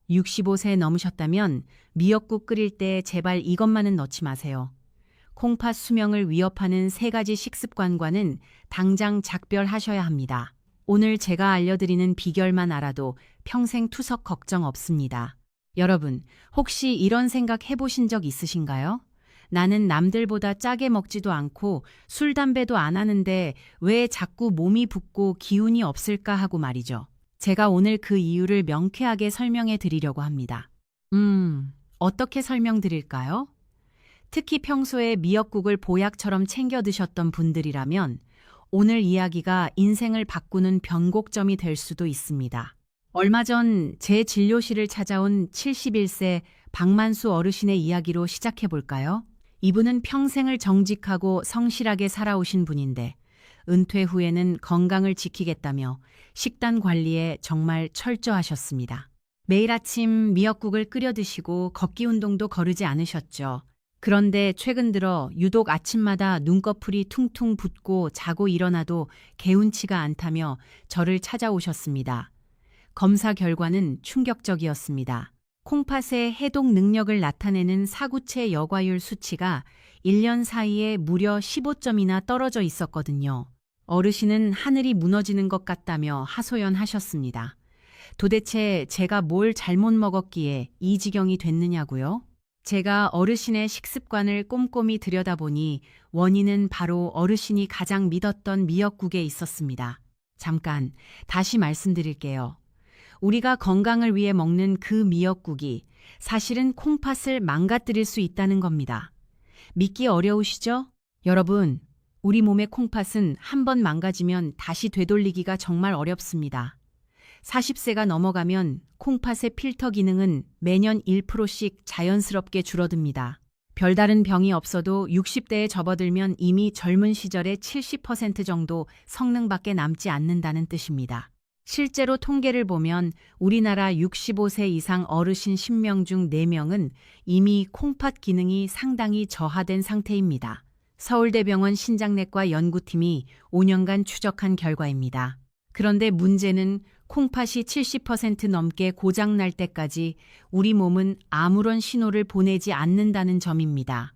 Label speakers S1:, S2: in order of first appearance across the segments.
S1: 65세 넘으셨다면 미역국 끓일 때 제발 이것만은 넣지 마세요. 콩팥 수명을 위협하는 3가지 식습관과는 당장 작별하셔야 합니다. 오늘 제가 알려드리는 비결만 알아도 평생 투석 걱정 없습니다. 여러분, 혹시 이런 생각 해보신 적 있으신가요? 나는 남들보다 짜게 먹지도 않고 술, 담배도 안 하는데 왜 자꾸 몸이 붓고 기운이 없을까 하고 말이죠. 제가 오늘 그 이유를 명쾌하게 설명해 드리려고 합니다. 어떻게 설명드릴까요? 특히 평소에 미역국을 보약처럼 챙겨 드셨던 분들이라면 오늘 이야기가 인생을 바꾸는 변곡점이 될 수도 있습니다. 얼마 전 제 진료실을 찾아온 71세 박만수 어르신의 이야기로 시작해 볼까요? 이분은 평생을 정직하고 성실하게 살아오신 분인데 은퇴 후에는 건강을 지키겠다며 식단 관리에 정말 철저하셨습니다. 매일 아침 미역국을 끓여 드시고 걷기 운동도 거르지 않으셨죠. 그런데 최근 들어 유독 아침마다 눈꺼풀이 퉁퉁 붓고 자고 일어나도 개운치가 않다며 저를 찾아오셨습니다. 검사 결과는 충격적이었습니다. 콩팥의 해독 능력을 나타내는 사구체 여과율 수치가 1년 사이에 무려 15점이나 떨어져 있었거든요. 어르신은 하늘이 무너지는 것 같다며 하소연하셨습니다. 도대체 제가 뭘 잘못 먹었기에 이 지경이 됐느냐고요? 제가 어르신의 식습관을 꼼꼼히 들여다보니 원인은 바로 어르신이 가장 믿었던 미역국에 있었습니다. 잠깐 다시 말씀드릴게요. 우리가 건강을 위해 먹는 그 미역국이 사실은 콩팥을 망가뜨릴 수 있다는 겁니다. 믿기 어려우시죠? 여러분, 우리 몸의 콩팥은 한번 망가지면 다시 되돌리기가 정말 어렵습니다. 40세가 넘어가면 콩팥의 필터 기능은 매년 1%씩 자연스럽게 줄어듭니다. 별다른 병이 없어도 60대에 접어들면 이미 젊은 시절의 70% 정도 성능밖에 남지 않는다는 뜻입니다. 실제로 통계를 보면 우리나라 65세 이상 어르신 10명 중 4명은 이미 콩팥 기능이 상당히 저하된 상태입니다. 서울대병원 신장내과 연구팀이 5년간 추적한 결과입니다. 그런데 문제는 콩팥이 70% 넘게 고장날 때까지 우리 몸은 아무런 신호를 보내지 않는다는 점입니다.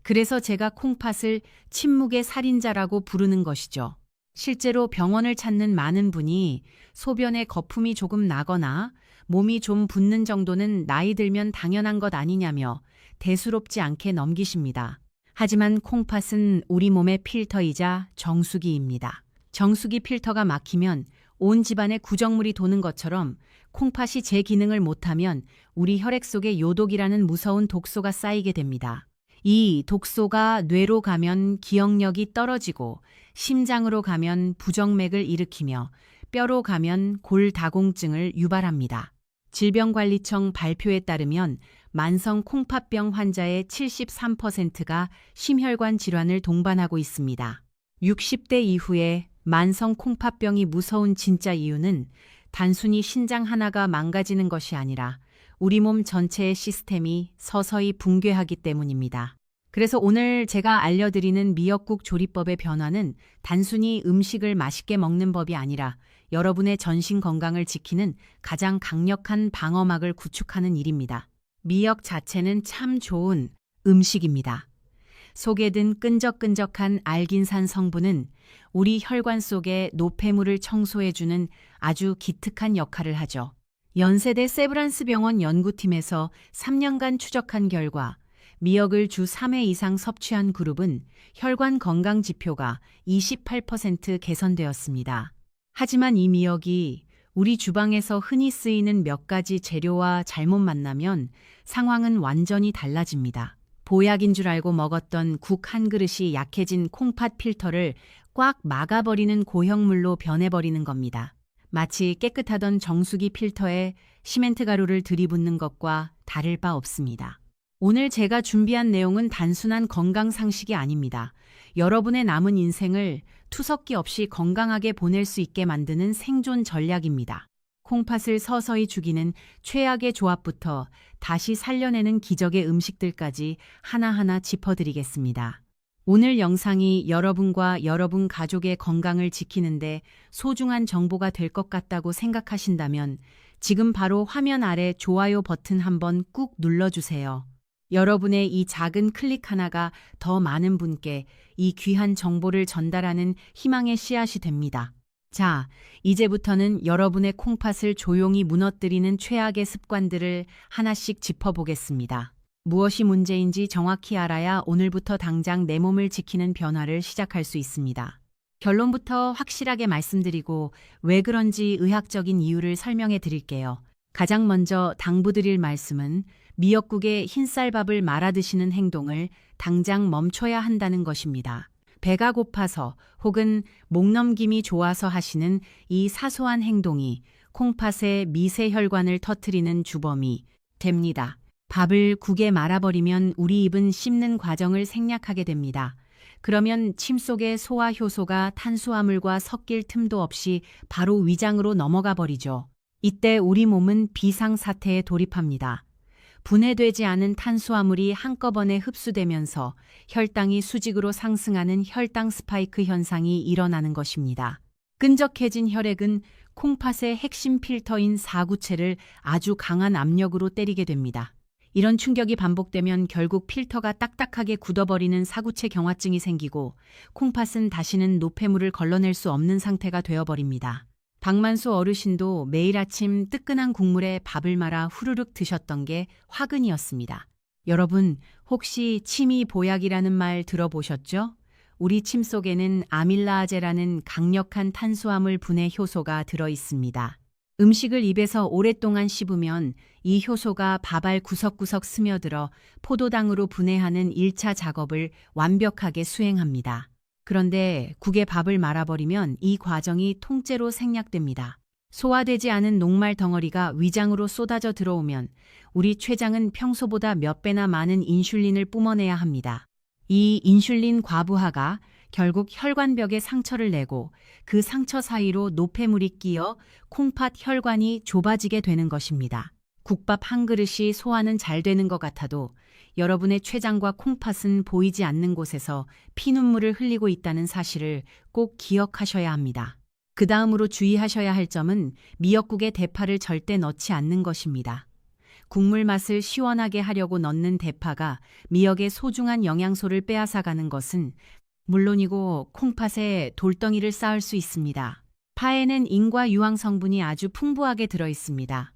S1: 그래서 제가 콩팥을 침묵의 살인자라고 부르는 것이죠. 실제로 병원을 찾는 많은 분이 소변에 거품이 조금 나거나 몸이 좀 붓는 정도는 나이 들면 당연한 것 아니냐며 대수롭지 않게 넘기십니다. 하지만 콩팥은 우리 몸의 필터이자 정수기입니다. 정수기 필터가 막히면 온 집안에 구정물이 도는 것처럼 콩팥이 제 기능을 못하면 우리 혈액 속에 요독이라는 무서운 독소가 쌓이게 됩니다. 이 독소가 뇌로 가면 기억력이 떨어지고 심장으로 가면 부정맥을 일으키며 뼈로 가면 골다공증을 유발합니다. 질병관리청 발표에 따르면 만성 콩팥병 환자의 73%가 심혈관 질환을 동반하고 있습니다. 60대 이후에 만성 콩팥병이 무서운 진짜 이유는 단순히 신장 하나가 망가지는 것이 아니라 우리 몸 전체의 시스템이 서서히 붕괴하기 때문입니다. 그래서 오늘 제가 알려드리는 미역국 조리법의 변화는 단순히 음식을 맛있게 먹는 법이 아니라 여러분의 전신 건강을 지키는 가장 강력한 방어막을 구축하는 일입니다. 미역 자체는 참 좋은 음식입니다. 속에 든 끈적끈적한 알긴산 성분은 우리 혈관 속의 노폐물을 청소해주는 아주 기특한 역할을 하죠. 연세대 세브란스 병원 연구팀에서 3년간 추적한 결과 미역을 주 3회 이상 섭취한 그룹은 혈관 건강 지표가 28% 개선되었습니다. 하지만 이 미역이 우리 주방에서 흔히 쓰이는 몇 가지 재료와 잘못 만나면 상황은 완전히 달라집니다. 보약인 줄 알고 먹었던 국 한 그릇이 약해진 콩팥 필터를 꽉 막아버리는 고형물로 변해버리는 겁니다. 마치 깨끗하던 정수기 필터에 시멘트 가루를 들이붓는 것과 다를 바 없습니다. 오늘 제가 준비한 내용은 단순한 건강 상식이 아닙니다. 여러분의 남은 인생을 투석기 없이 건강하게 보낼 수 있게 만드는 생존 전략입니다. 콩팥을 서서히 죽이는 최악의 조합부터 다시 살려내는 기적의 음식들까지 하나하나 짚어드리겠습니다. 오늘 영상이 여러분과 여러분 가족의 건강을 지키는데 소중한 정보가 될 것 같다고 생각하신다면 지금 바로 화면 아래 좋아요 버튼 한번 꾹 눌러주세요. 여러분의 이 작은 클릭 하나가 더 많은 분께 이 귀한 정보를 전달하는 희망의 씨앗이 됩니다. 자, 이제부터는 여러분의 콩팥을 조용히 무너뜨리는 최악의 습관들을 하나씩 짚어보겠습니다. 무엇이 문제인지 정확히 알아야 오늘부터 당장 내 몸을 지키는 변화를 시작할 수 있습니다. 결론부터 확실하게 말씀드리고 왜 그런지 의학적인 이유를 설명해 드릴게요. 가장 먼저 당부드릴 말씀은 미역국에 흰쌀밥을 말아 드시는 행동을 당장 멈춰야 한다는 것입니다. 배가 고파서 혹은 목 넘김이 좋아서 하시는 이 사소한 행동이 콩팥의 미세혈관을 터뜨리는 주범이 됩니다. 밥을 국에 말아버리면 우리 입은 씹는 과정을 생략하게 됩니다. 그러면 침 속의 소화 효소가 탄수화물과 섞일 틈도 없이 바로 위장으로 넘어가 버리죠. 이때 우리 몸은 비상사태에 돌입합니다. 분해되지 않은 탄수화물이 한꺼번에 흡수되면서 혈당이 수직으로 상승하는 혈당 스파이크 현상이 일어나는 것입니다. 끈적해진 혈액은 콩팥의 핵심 필터인 사구체를 아주 강한 압력으로 때리게 됩니다. 이런 충격이 반복되면 결국 필터가 딱딱하게 굳어버리는 사구체 경화증이 생기고 콩팥은 다시는 노폐물을 걸러낼 수 없는 상태가 되어버립니다. 박만수 어르신도 매일 아침 뜨끈한 국물에 밥을 말아 후루룩 드셨던 게 화근이었습니다. 여러분, 혹시 침이 보약이라는 말 들어보셨죠? 우리 침 속에는 아밀라아제라는 강력한 탄수화물 분해 효소가 들어 있습니다. 음식을 입에서 오랫동안 씹으면 이 효소가 밥알 구석구석 스며들어 포도당으로 분해하는 1차 작업을 완벽하게 수행합니다. 그런데 국에 밥을 말아버리면 이 과정이 통째로 생략됩니다. 소화되지 않은 녹말 덩어리가 위장으로 쏟아져 들어오면 우리 췌장은 평소보다 몇 배나 많은 인슐린을 뿜어내야 합니다. 이 인슐린 과부하가 결국 혈관벽에 상처를 내고 그 상처 사이로 노폐물이 끼어 콩팥 혈관이 좁아지게 되는 것입니다. 국밥 한 그릇이 소화는 잘 되는 것 같아도 여러분의 췌장과 콩팥은 보이지 않는 곳에서 피눈물을 흘리고 있다는 사실을 꼭 기억하셔야 합니다. 그 다음으로 주의하셔야 할 점은 미역국에 대파를 절대 넣지 않는 것입니다. 국물 맛을 시원하게 하려고 넣는 대파가 미역의 소중한 영양소를 빼앗아가는 것은 물론이고 콩팥에 돌덩이를 쌓을 수 있습니다. 파에는 인과 유황 성분이 아주 풍부하게 들어 있습니다.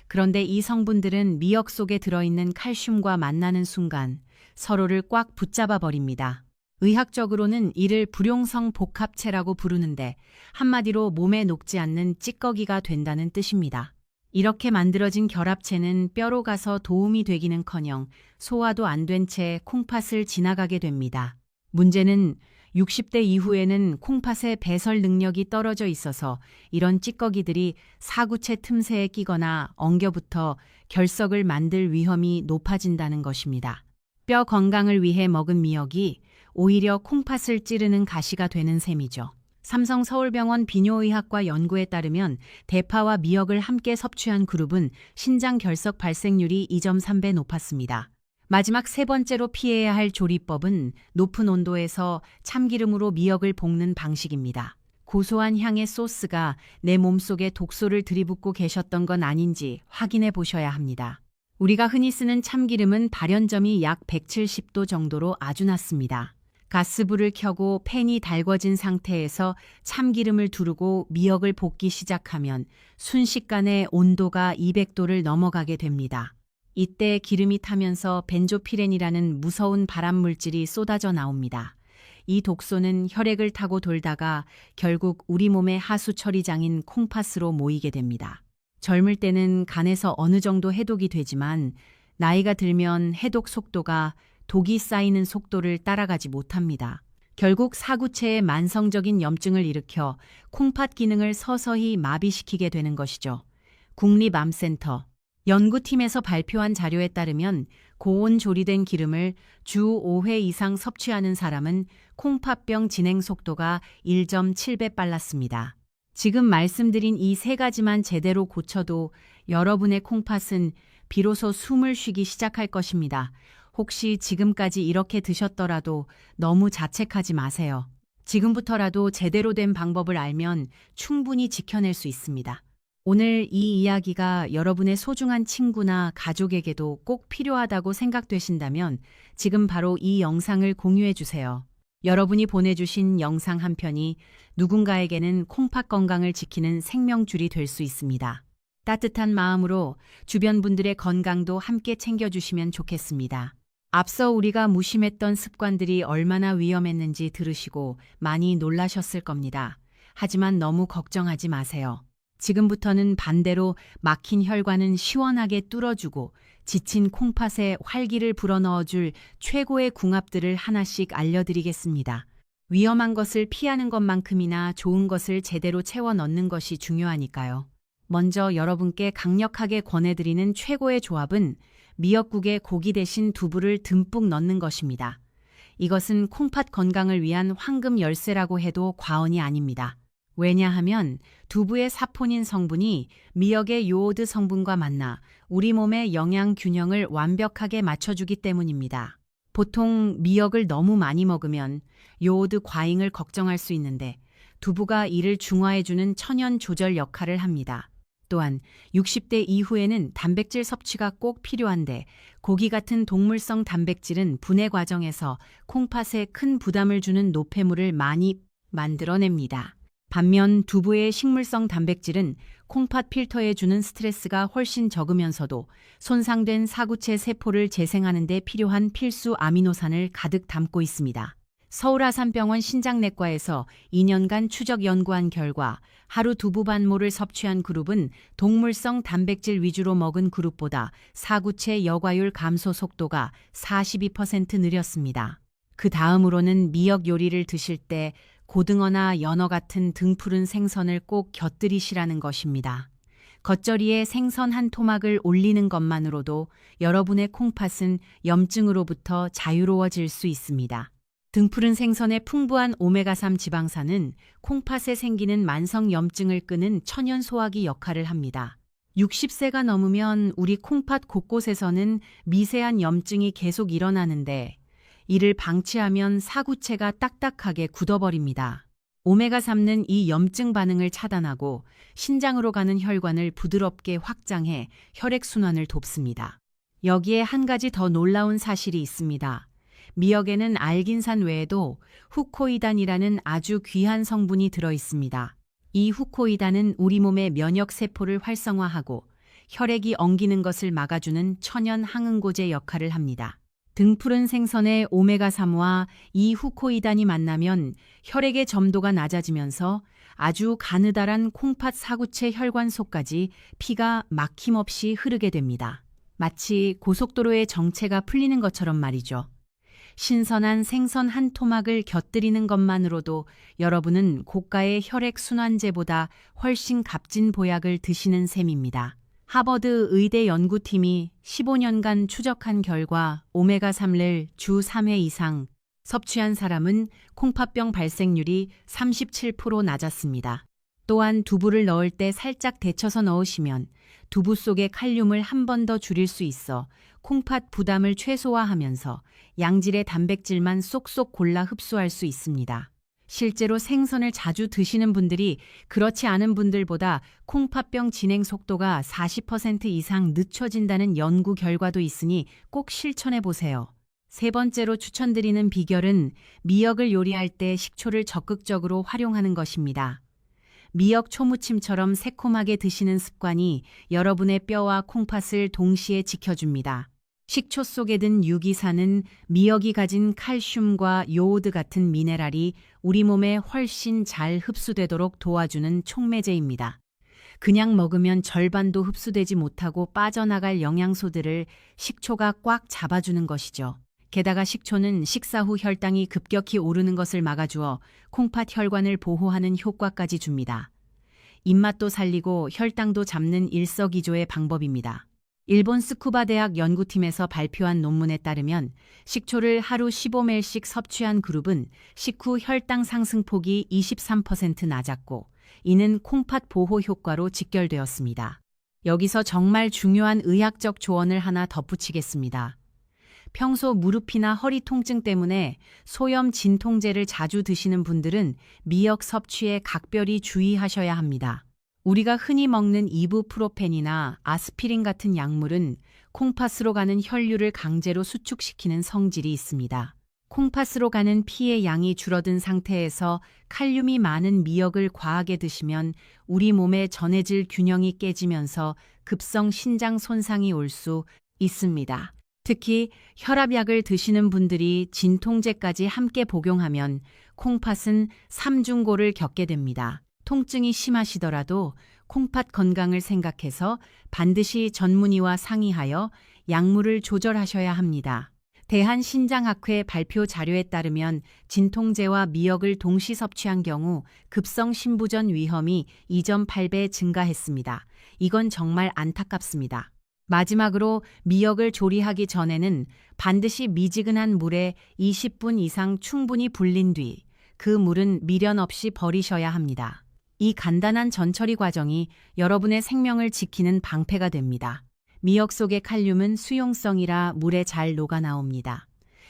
S1: 그런데 이 성분들은 미역 속에 들어있는 칼슘과 만나는 순간 서로를 꽉 붙잡아 버립니다. 의학적으로는 이를 불용성 복합체라고 부르는데 한마디로 몸에 녹지 않는 찌꺼기가 된다는 뜻입니다. 이렇게 만들어진 결합체는 뼈로 가서 도움이 되기는커녕 소화도 안 된 채 콩팥을 지나가게 됩니다. 문제는 60대 이후에는 콩팥의 배설 능력이 떨어져 있어서 이런 찌꺼기들이 사구체 틈새에 끼거나 엉겨붙어 결석을 만들 위험이 높아진다는 것입니다. 뼈 건강을 위해 먹은 미역이 오히려 콩팥을 찌르는 가시가 되는 셈이죠. 삼성서울병원 비뇨의학과 연구에 따르면 대파와 미역을 함께 섭취한 그룹은 신장 결석 발생률이 2.3배 높았습니다. 마지막 세 번째로 피해야 할 조리법은 높은 온도에서 참기름으로 미역을 볶는 방식입니다. 고소한 향의 소스가 내 몸속에 독소를 들이붓고 계셨던 건 아닌지 확인해 보셔야 합니다. 우리가 흔히 쓰는 참기름은 발연점이 약 170도 정도로 아주 낮습니다. 가스불을 켜고 팬이 달궈진 상태에서 참기름을 두르고 미역을 볶기 시작하면 순식간에 온도가 200도를 넘어가게 됩니다. 이때 기름이 타면서 벤조피렌이라는 무서운 발암 물질이 쏟아져 나옵니다. 이 독소는 혈액을 타고 돌다가 결국 우리 몸의 하수 처리장인 콩팥으로 모이게 됩니다. 젊을 때는 간에서 어느 정도 해독이 되지만 나이가 들면 해독 속도가 독이 쌓이는 속도를 따라가지 못합니다. 결국 사구체의 만성적인 염증을 일으켜 콩팥 기능을 서서히 마비시키게 되는 것이죠. 국립암센터 연구팀에서 발표한 자료에 따르면 고온 조리된 기름을 주 5회 이상 섭취하는 사람은 콩팥병 진행 속도가 1.7배 빨랐습니다. 지금 말씀드린 이 세 가지만 제대로 고쳐도 여러분의 콩팥은 비로소 숨을 쉬기 시작할 것입니다. 혹시 지금까지 이렇게 드셨더라도 너무 자책하지 마세요. 지금부터라도 제대로 된 방법을 알면 충분히 지켜낼 수 있습니다. 오늘 이 이야기가 여러분의 소중한 친구나 가족에게도 꼭 필요하다고 생각되신다면 지금 바로 이 영상을 공유해 주세요. 여러분이 보내주신 영상 한 편이 누군가에게는 콩팥 건강을 지키는 생명줄이 될 수 있습니다. 따뜻한 마음으로 주변 분들의 건강도 함께 챙겨주시면 좋겠습니다. 앞서 우리가 무심했던 습관들이 얼마나 위험했는지 들으시고 많이 놀라셨을 겁니다. 하지만 너무 걱정하지 마세요. 지금부터는 반대로 막힌 혈관은 시원하게 뚫어주고 지친 콩팥에 활기를 불어넣어줄 최고의 궁합들을 하나씩 알려드리겠습니다. 위험한 것을 피하는 것만큼이나 좋은 것을 제대로 채워 넣는 것이 중요하니까요. 먼저 여러분께 강력하게 권해드리는 최고의 조합은 미역국에 고기 대신 두부를 듬뿍 넣는 것입니다. 이것은 콩팥 건강을 위한 황금 열쇠라고 해도 과언이 아닙니다. 왜냐하면 두부의 사포닌 성분이 미역의 요오드 성분과 만나 우리 몸의 영양 균형을 완벽하게 맞춰주기 때문입니다. 보통 미역을 너무 많이 먹으면 요오드 과잉을 걱정할 수 있는데 두부가 이를 중화해주는 천연 조절 역할을 합니다. 또한 60대 이후에는 단백질 섭취가 꼭 필요한데 고기 같은 동물성 단백질은 분해 과정에서 콩팥에 큰 부담을 주는 노폐물을 많이 만들어냅니다. 반면 두부의 식물성 단백질은 콩팥 필터에 주는 스트레스가 훨씬 적으면서도 손상된 사구체 세포를 재생하는 데 필요한 필수 아미노산을 가득 담고 있습니다. 서울아산병원 신장내과에서 2년간 추적 연구한 결과 하루 두부 반모를 섭취한 그룹은 동물성 단백질 위주로 먹은 그룹보다 사구체 여과율 감소 속도가 42% 느렸습니다. 그 다음으로는 미역 요리를 드실 때 고등어나 연어 같은 등푸른 생선을 꼭 곁들이시라는 것입니다. 겉절이에 생선 한 토막을 올리는 것만으로도 여러분의 콩팥은 염증으로부터 자유로워질 수 있습니다. 등푸른 생선의 풍부한 오메가3 지방산은 콩팥에 생기는 만성 염증을 끄는 천연 소화기 역할을 합니다. 60세가 넘으면 우리 콩팥 곳곳에서는 미세한 염증이 계속 일어나는데 이를 방치하면 사구체가 딱딱하게 굳어버립니다. 오메가3는 이 염증 반응을 차단하고 신장으로 가는 혈관을 부드럽게 확장해 혈액순환을 돕습니다. 여기에 한 가지 더 놀라운 사실이 있습니다. 미역에는 알긴산 외에도 후코이단이라는 아주 귀한 성분이 들어 있습니다. 이 후코이단은 우리 몸의 면역세포를 활성화하고 혈액이 엉기는 것을 막아주는 천연 항응고제 역할을 합니다. 등푸른 생선의 오메가3와 이 후코이단이 만나면 혈액의 점도가 낮아지면서 아주 가느다란 콩팥 사구체 혈관 속까지 피가 막힘없이 흐르게 됩니다. 마치 고속도로의 정체가 풀리는 것처럼 말이죠. 신선한 생선 한 토막을 곁들이는 것만으로도 여러분은 고가의 혈액순환제보다 훨씬 값진 보약을 드시는 셈입니다. 하버드 의대 연구팀이 15년간 추적한 결과 오메가3를 주 3회 이상 섭취한 사람은 콩팥병 발생률이 37% 낮았습니다. 또한 두부를 넣을 때 살짝 데쳐서 넣으시면 두부 속의 칼륨을 한 번 더 줄일 수 있어 콩팥 부담을 최소화하면서 양질의 단백질만 쏙쏙 골라 흡수할 수 있습니다. 실제로 생선을 자주 드시는 분들이 그렇지 않은 분들보다 콩팥병 진행 속도가 40% 이상 늦춰진다는 연구 결과도 있으니 꼭 실천해 보세요. 세 번째로 추천드리는 비결은 미역을 요리할 때 식초를 적극적으로 활용하는 것입니다. 미역 초무침처럼 새콤하게 드시는 습관이 여러분의 뼈와 콩팥을 동시에 지켜줍니다. 식초 속에 든 유기산은 미역이 가진 칼슘과 요오드 같은 미네랄이 우리 몸에 훨씬 잘 흡수되도록 도와주는 촉매제입니다. 그냥 먹으면 절반도 흡수되지 못하고 빠져나갈 영양소들을 식초가 꽉 잡아주는 것이죠. 게다가 식초는 식사 후 혈당이 급격히 오르는 것을 막아주어 콩팥 혈관을 보호하는 효과까지 줍니다. 입맛도 살리고 혈당도 잡는 일석이조의 방법입니다. 일본 스쿠바 대학 연구팀에서 발표한 논문에 따르면 식초를 하루 15ml씩 섭취한 그룹은 식후 혈당 상승폭이 23% 낮았고 이는 콩팥 보호 효과로 직결되었습니다. 여기서 정말 중요한 의학적 조언을 하나 덧붙이겠습니다. 평소 무릎이나 허리 통증 때문에 소염 진통제를 자주 드시는 분들은 미역 섭취에 각별히 주의하셔야 합니다. 우리가 흔히 먹는 이부프로펜이나 아스피린 같은 약물은 콩팥으로 가는 혈류를 강제로 수축시키는 성질이 있습니다. 콩팥으로 가는 피의 양이 줄어든 상태에서 칼륨이 많은 미역을 과하게 드시면 우리 몸의 전해질 균형이 깨지면서 급성 신장 손상이 올 수 있습니다. 특히 혈압약을 드시는 분들이 진통제까지 함께 복용하면 콩팥은 삼중고를 겪게 됩니다. 통증이 심하시더라도 콩팥 건강을 생각해서 반드시 전문의와 상의하여 약물을 조절하셔야 합니다. 대한신장학회 발표 자료에 따르면 진통제와 미역을 동시 섭취한 경우 급성 심부전 위험이 2.8배 증가했습니다. 이건 정말 안타깝습니다. 마지막으로 미역을 조리하기 전에는 반드시 미지근한 물에 20분 이상 충분히 불린 뒤 그 물은 미련 없이 버리셔야 합니다. 이 간단한 전처리 과정이 여러분의 생명을 지키는 방패가 됩니다. 미역 속의 칼륨은 수용성이라 물에 잘 녹아 나옵니다.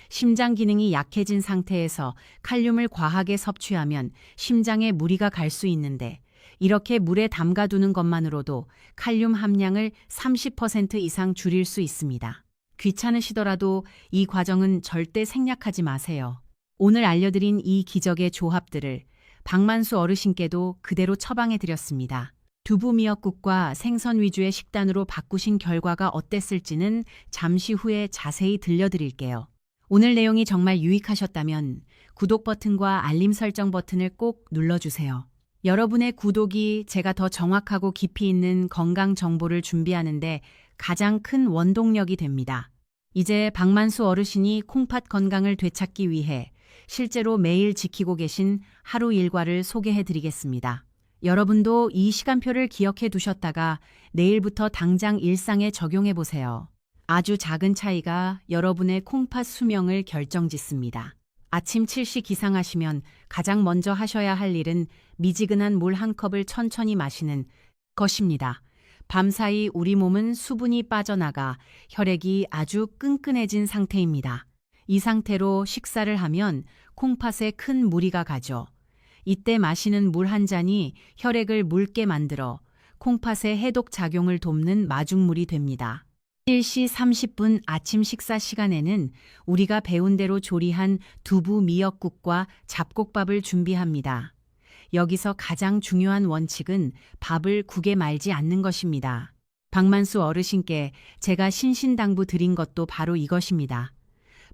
S1: 심장 기능이 약해진 상태에서 칼륨을 과하게 섭취하면 심장에 무리가 갈 수 있는데 이렇게 물에 담가두는 것만으로도 칼륨 함량을 30% 이상 줄일 수 있습니다. 귀찮으시더라도 이 과정은 절대 생략하지 마세요. 오늘 알려드린 이 기적의 조합들을 박만수 어르신께도 그대로 처방해드렸습니다. 두부 미역국과 생선 위주의 식단으로 바꾸신 결과가 어땠을지는 잠시 후에 자세히 들려드릴게요. 오늘 내용이 정말 유익하셨다면 구독 버튼과 알림 설정 버튼을 꼭 눌러주세요. 여러분의 구독이 제가 더 정확하고 깊이 있는 건강 정보를 준비하는데 가장 큰 원동력이 됩니다. 이제 박만수 어르신이 콩팥 건강을 되찾기 위해 실제로 매일 지키고 계신 하루 일과를 소개해 드리겠습니다. 여러분도 이 시간표를 기억해 두셨다가 내일부터 당장 일상에 적용해 보세요. 아주 작은 차이가 여러분의 콩팥 수명을 결정짓습니다. 아침 7시 기상하시면 가장 먼저 하셔야 할 일은 미지근한 물 한 컵을 천천히 마시는 것입니다. 밤사이 우리 몸은 수분이 빠져나가 혈액이 아주 끈끈해진 상태입니다. 이 상태로 식사를 하면 콩팥에 큰 무리가 가죠. 이때 마시는 물 한 잔이 혈액을 묽게 만들어 콩팥의 해독 작용을 돕는 마중물이 됩니다. 7시 30분 아침 식사 시간에는 우리가 배운 대로 조리한 두부 미역국과 잡곡밥을 준비합니다. 여기서 가장 중요한 원칙은 밥을 국에 말지 않는 것입니다. 박만수 어르신께 제가 신신당부 드린 것도 바로 이것입니다.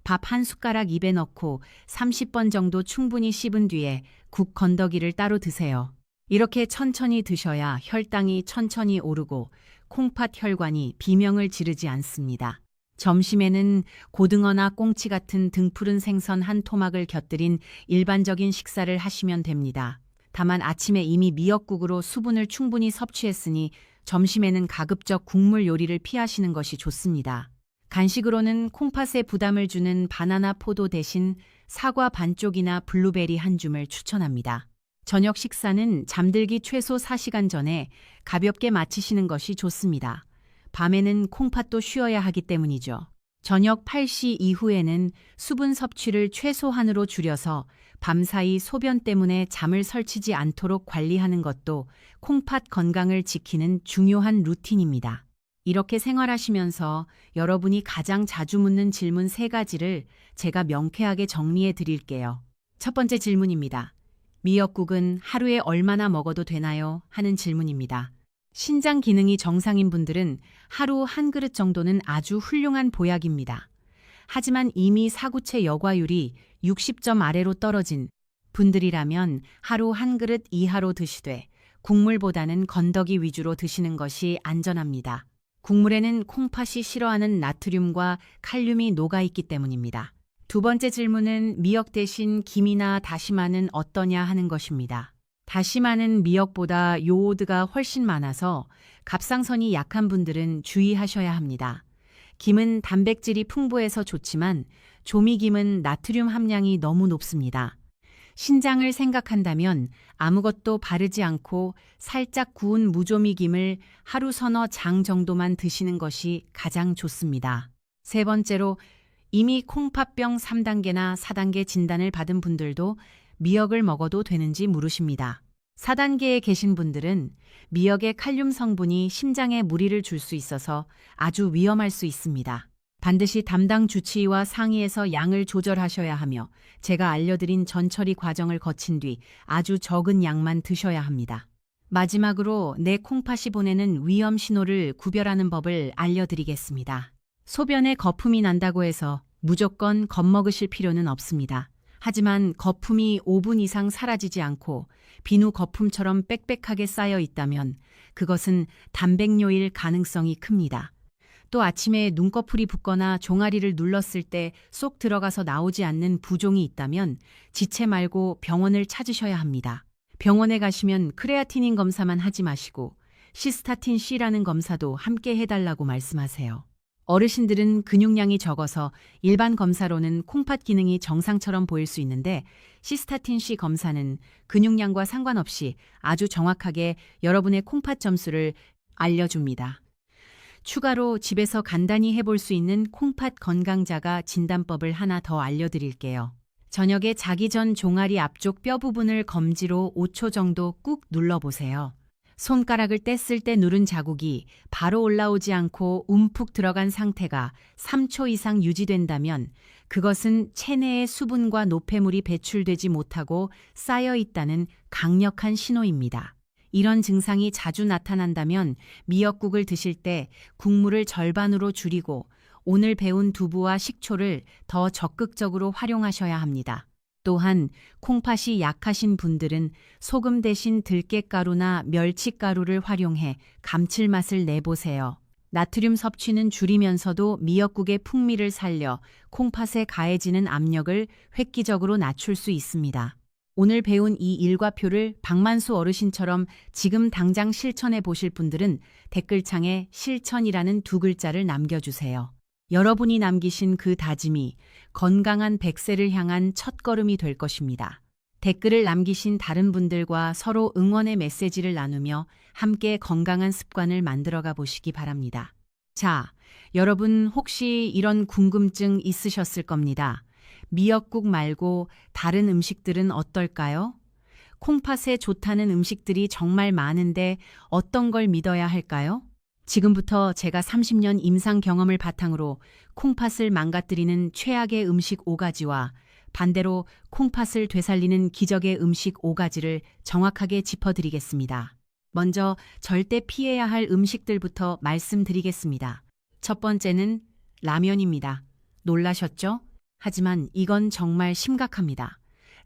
S1: 밥 한 숟가락 입에 넣고 30번 정도 충분히 씹은 뒤에 국 건더기를 따로 드세요. 이렇게 천천히 드셔야 혈당이 천천히 오르고 콩팥 혈관이 비명을 지르지 않습니다. 점심에는 고등어나 꽁치 같은 등푸른 생선 한 토막을 곁들인 일반적인 식사를 하시면 됩니다. 다만 아침에 이미 미역국으로 수분을 충분히 섭취했으니 점심에는 가급적 국물 요리를 피하시는 것이 좋습니다. 간식으로는 콩팥에 부담을 주는 바나나 포도 대신 사과 반쪽이나 블루베리 한 줌을 추천합니다. 저녁 식사는 잠들기 최소 4시간 전에 가볍게 마치시는 것이 좋습니다. 밤에는 콩팥도 쉬어야 하기 때문이죠. 저녁 8시 이후에는 수분 섭취를 최소한으로 줄여서 밤사이 소변 때문에 잠을 설치지 않도록 관리하는 것도 콩팥 건강을 지키는 중요한 루틴입니다. 이렇게 생활하시면서 여러분이 가장 자주 묻는 질문 3가지를 제가 명쾌하게 정리해 드릴게요. 첫 번째 질문입니다. 미역국은 하루에 얼마나 먹어도 되나요? 하는 질문입니다. 신장 기능이 정상인 분들은 하루 한 그릇 정도는 아주 훌륭한 보약입니다. 하지만 이미 사구체 여과율이 60점 아래로 떨어진 분들이라면 하루 한 그릇 이하로 드시되 국물보다는 건더기 위주로 드시는 것이 안전합니다. 국물에는 콩팥이 싫어하는 나트륨과 칼륨이 녹아있기 때문입니다. 두 번째 질문은 미역 대신 김이나 다시마는 어떠냐 하는 것입니다. 다시마는 미역보다 요오드가 훨씬 많아서 갑상선이 약한 분들은 주의하셔야 합니다. 김은 단백질이 풍부해서 좋지만 조미김은 나트륨 함량이 너무 높습니다. 신장을 생각한다면 아무것도 바르지 않고 살짝 구운 무조미김을 하루 서너 장 정도만 드시는 것이 가장 좋습니다. 세 번째로 이미 콩팥병 3단계나 4단계 진단을 받은 분들도 미역을 먹어도 되는지 물으십니다. 4단계에 계신 분들은 미역의 칼륨 성분이 심장에 무리를 줄 수 있어서 아주 위험할 수 있습니다. 반드시 담당 주치의와 상의해서 양을 조절하셔야 하며 제가 알려드린 전처리 과정을 거친 뒤 아주 적은 양만 드셔야 합니다. 마지막으로 내 콩팥이 보내는 위험 신호를 구별하는 법을 알려드리겠습니다. 소변에 거품이 난다고 해서 무조건 겁먹으실 필요는 없습니다. 하지만 거품이 5분 이상 사라지지 않고 비누 거품처럼 빽빽하게 쌓여 있다면 그것은 단백뇨일 가능성이 큽니다. 또 아침에 눈꺼풀이 붓거나 종아리를 눌렀을 때 쏙 들어가서 나오지 않는 부종이 있다면 지체 말고 병원을 찾으셔야 합니다. 병원에 가시면 크레아티닌 검사만 하지 마시고 시스타틴 C라는 검사도 함께 해달라고 말씀하세요. 어르신들은 근육량이 적어서 일반 검사로는 콩팥 기능이 정상처럼 보일 수 있는데 시스타틴 C 검사는 근육량과 상관없이 아주 정확하게 여러분의 콩팥 점수를 알려줍니다. 추가로 집에서 간단히 해볼 수 있는 콩팥 건강자가 진단법을 하나 더 알려드릴게요. 저녁에 자기 전 종아리 앞쪽 뼈 부분을 검지로 5초 정도 꾹 눌러보세요. 손가락을 뗐을 때 누른 자국이 바로 올라오지 않고 움푹 들어간 상태가 3초 이상 유지된다면 그것은 체내의 수분과 노폐물이 배출되지 못하고 쌓여 있다는 강력한 신호입니다. 이런 증상이 자주 나타난다면 미역국을 드실 때 국물을 절반으로 줄이고 오늘 배운 두부와 식초를 더 적극적으로 활용하셔야 합니다. 또한 콩팥이 약하신 분들은 소금 대신 들깨가루나 멸치가루를 활용해 감칠맛을 내보세요. 나트륨 섭취는 줄이면서도 미역국의 풍미를 살려 콩팥에 가해지는 압력을 획기적으로 낮출 수 있습니다. 오늘 배운 이 일과표를 박만수 어르신처럼 지금 당장 실천해 보실 분들은 댓글창에 실천이라는 2글자를 남겨주세요. 여러분이 남기신 그 다짐이 건강한 100세를 향한 첫걸음이 될 것입니다. 댓글을 남기신 다른 분들과 서로 응원의 메시지를 나누며 함께 건강한 습관을 만들어가 보시기 바랍니다. 자, 여러분 혹시 이런 궁금증 있으셨을 겁니다. 미역국 말고 다른 음식들은 어떨까요? 콩팥에 좋다는 음식들이 정말 많은데 어떤 걸 믿어야 할까요? 지금부터 제가 30년 임상 경험을 바탕으로 콩팥을 망가뜨리는 최악의 음식 5가지와 반대로 콩팥을 되살리는 기적의 음식 5가지를 정확하게 짚어드리겠습니다. 먼저 절대 피해야 할 음식들부터 말씀드리겠습니다. 첫 번째는 라면입니다. 놀라셨죠? 하지만 이건 정말 심각합니다.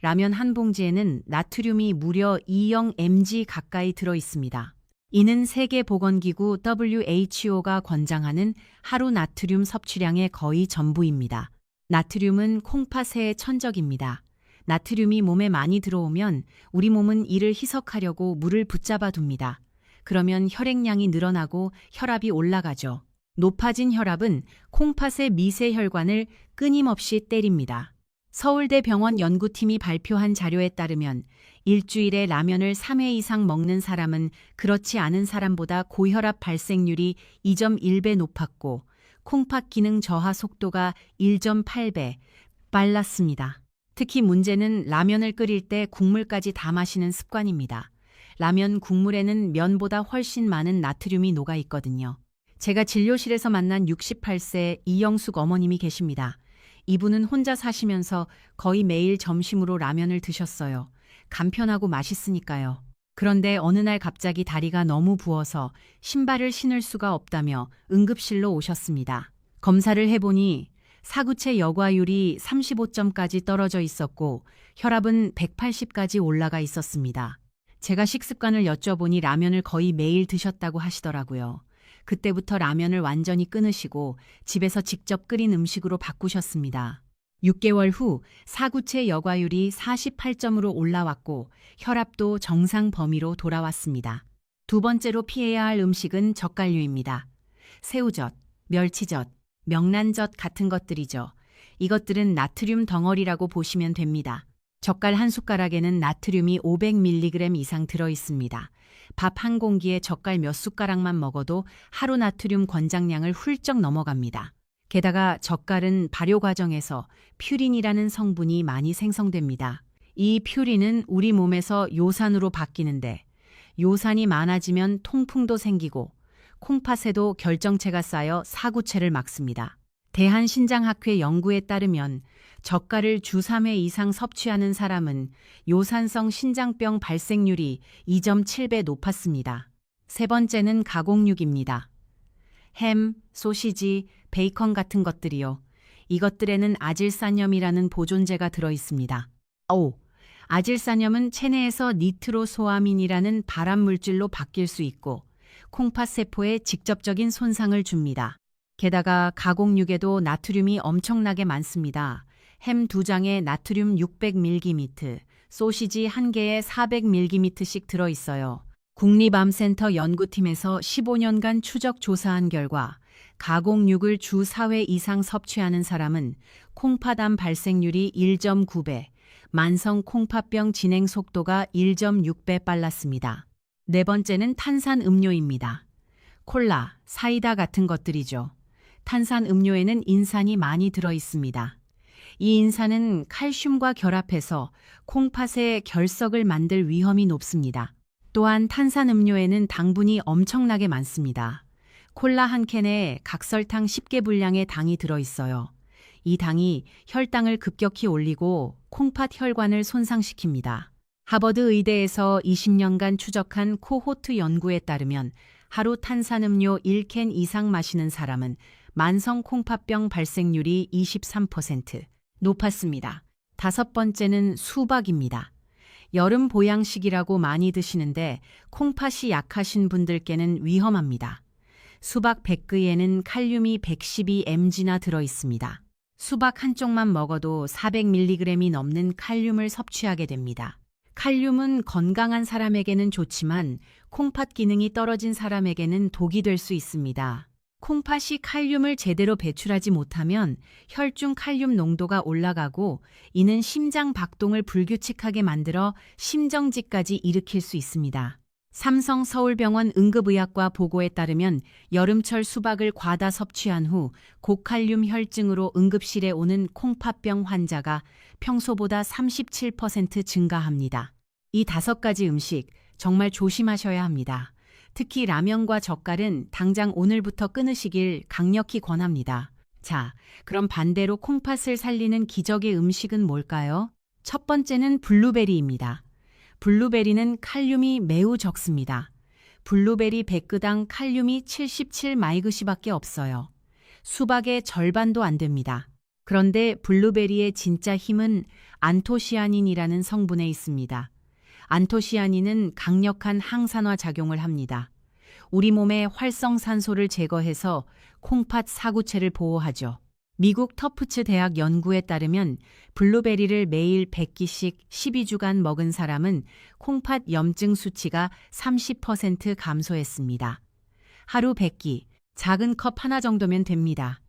S1: 라면 한 봉지에는 나트륨이 무려 20mg 가까이 들어 있습니다. 이는 세계보건기구 WHO가 권장하는 하루 나트륨 섭취량의 거의 전부입니다. 나트륨은 콩팥의 천적입니다. 나트륨이 몸에 많이 들어오면 우리 몸은 이를 희석하려고 물을 붙잡아 둡니다. 그러면 혈액량이 늘어나고 혈압이 올라가죠. 높아진 혈압은 콩팥의 미세혈관을 끊임없이 때립니다. 서울대병원 연구팀이 발표한 자료에 따르면 일주일에 라면을 3회 이상 먹는 사람은 그렇지 않은 사람보다 고혈압 발생률이 2.1배 높았고 콩팥 기능 저하 속도가 1.8배 빨랐습니다. 특히 문제는 라면을 끓일 때 국물까지 다 마시는 습관입니다. 라면 국물에는 면보다 훨씬 많은 나트륨이 녹아 있거든요. 제가 진료실에서 만난 68세 이영숙 어머님이 계십니다. 이분은 혼자 사시면서 거의 매일 점심으로 라면을 드셨어요. 간편하고 맛있으니까요. 그런데 어느 날 갑자기 다리가 너무 부어서 신발을 신을 수가 없다며 응급실로 오셨습니다. 검사를 해보니 사구체 여과율이 35점까지 떨어져 있었고 혈압은 180까지 올라가 있었습니다. 제가 식습관을 여쭤보니 라면을 거의 매일 드셨다고 하시더라고요. 그때부터 라면을 완전히 끊으시고 집에서 직접 끓인 음식으로 바꾸셨습니다. 6개월 후 사구체 여과율이 48점으로 올라왔고 혈압도 정상 범위로 돌아왔습니다. 두 번째로 피해야 할 음식은 젓갈류입니다. 새우젓, 멸치젓, 명란젓 같은 것들이죠. 이것들은 나트륨 덩어리라고 보시면 됩니다. 젓갈 한 숟가락에는 나트륨이 500mg 이상 들어 있습니다. 밥 한 공기에 젓갈 몇 숟가락만 먹어도 하루 나트륨 권장량을 훌쩍 넘어갑니다. 게다가 젓갈은 발효 과정에서 퓨린이라는 성분이 많이 생성됩니다. 이 퓨린은 우리 몸에서 요산으로 바뀌는데 요산이 많아지면 통풍도 생기고 콩팥에도 결정체가 쌓여 사구체를 막습니다. 대한신장학회 연구에 따르면 젓갈을 주 3회 이상 섭취하는 사람은 요산성 신장병 발생률이 2.7배 높았습니다. 세 번째는 가공육입니다. 햄, 소시지, 베이컨 같은 것들이요. 이것들에는 아질산염이라는 보존제가 들어있습니다. 아질산염은 체내에서 니트로소아민이라는 발암물질로 바뀔 수 있고 콩팥 세포에 직접적인 손상을 줍니다. 게다가 가공육에도 나트륨이 엄청나게 많습니다. 햄 2장에 나트륨 600mg, 소시지 1개에 400mg씩 들어있어요. 국립암센터 연구팀에서 15년간 추적 조사한 결과 가공육을 주 4회 이상 섭취하는 사람은 콩팥암 발생률이 1.9배, 만성 콩팥병 진행 속도가 1.6배 빨랐습니다. 네 번째는 탄산음료입니다. 콜라, 사이다 같은 것들이죠. 탄산음료에는 인산이 많이 들어있습니다. 이 인산은 칼슘과 결합해서 콩팥의 결석을 만들 위험이 높습니다. 또한 탄산음료에는 당분이 엄청나게 많습니다. 콜라 한 캔에 각설탕 10개 분량의 당이 들어있어요. 이 당이 혈당을 급격히 올리고 콩팥 혈관을 손상시킵니다. 하버드 의대에서 20년간 추적한 코호트 연구에 따르면 하루 탄산음료 1캔 이상 마시는 사람은 만성 콩팥병 발생률이 23% 높았습니다. 다섯 번째는 수박입니다. 여름 보양식이라고 많이 드시는데 콩팥이 약하신 분들께는 위험합니다. 수박 100g에는 칼륨이 112mg나 들어있습니다. 수박 한쪽만 먹어도 400mg이 넘는 칼륨을 섭취하게 됩니다. 칼륨은 건강한 사람에게는 좋지만 콩팥 기능이 떨어진 사람에게는 독이 될 수 있습니다. 콩팥이 칼륨을 제대로 배출하지 못하면 혈중 칼륨 농도가 올라가고 이는 심장 박동을 불규칙하게 만들어 심정지까지 일으킬 수 있습니다. 삼성서울병원 응급의학과 보고에 따르면 여름철 수박을 과다 섭취한 후 고칼륨 혈증으로 응급실에 오는 콩팥병 환자가 평소보다 37% 증가합니다. 이 5가지 음식 정말 조심하셔야 합니다. 특히 라면과 젓갈은 당장 오늘부터 끊으시길 강력히 권합니다. 자, 그럼 반대로 콩팥을 살리는 기적의 음식은 뭘까요? 첫 번째는 블루베리입니다. 블루베리는 칼륨이 매우 적습니다. 블루베리 100g당 칼륨이 77마이그시밖에 없어요. 수박의 절반도 안 됩니다. 그런데 블루베리의 진짜 힘은 안토시아닌이라는 성분에 있습니다. 안토시아닌은 강력한 항산화 작용을 합니다. 우리 몸의 활성산소를 제거해서 콩팥 사구체를 보호하죠. 미국 터프츠 대학 연구에 따르면 블루베리를 매일 100기씩 12주간 먹은 사람은 콩팥 염증 수치가 30% 감소했습니다. 하루 100기, 작은 컵 하나 정도면 됩니다.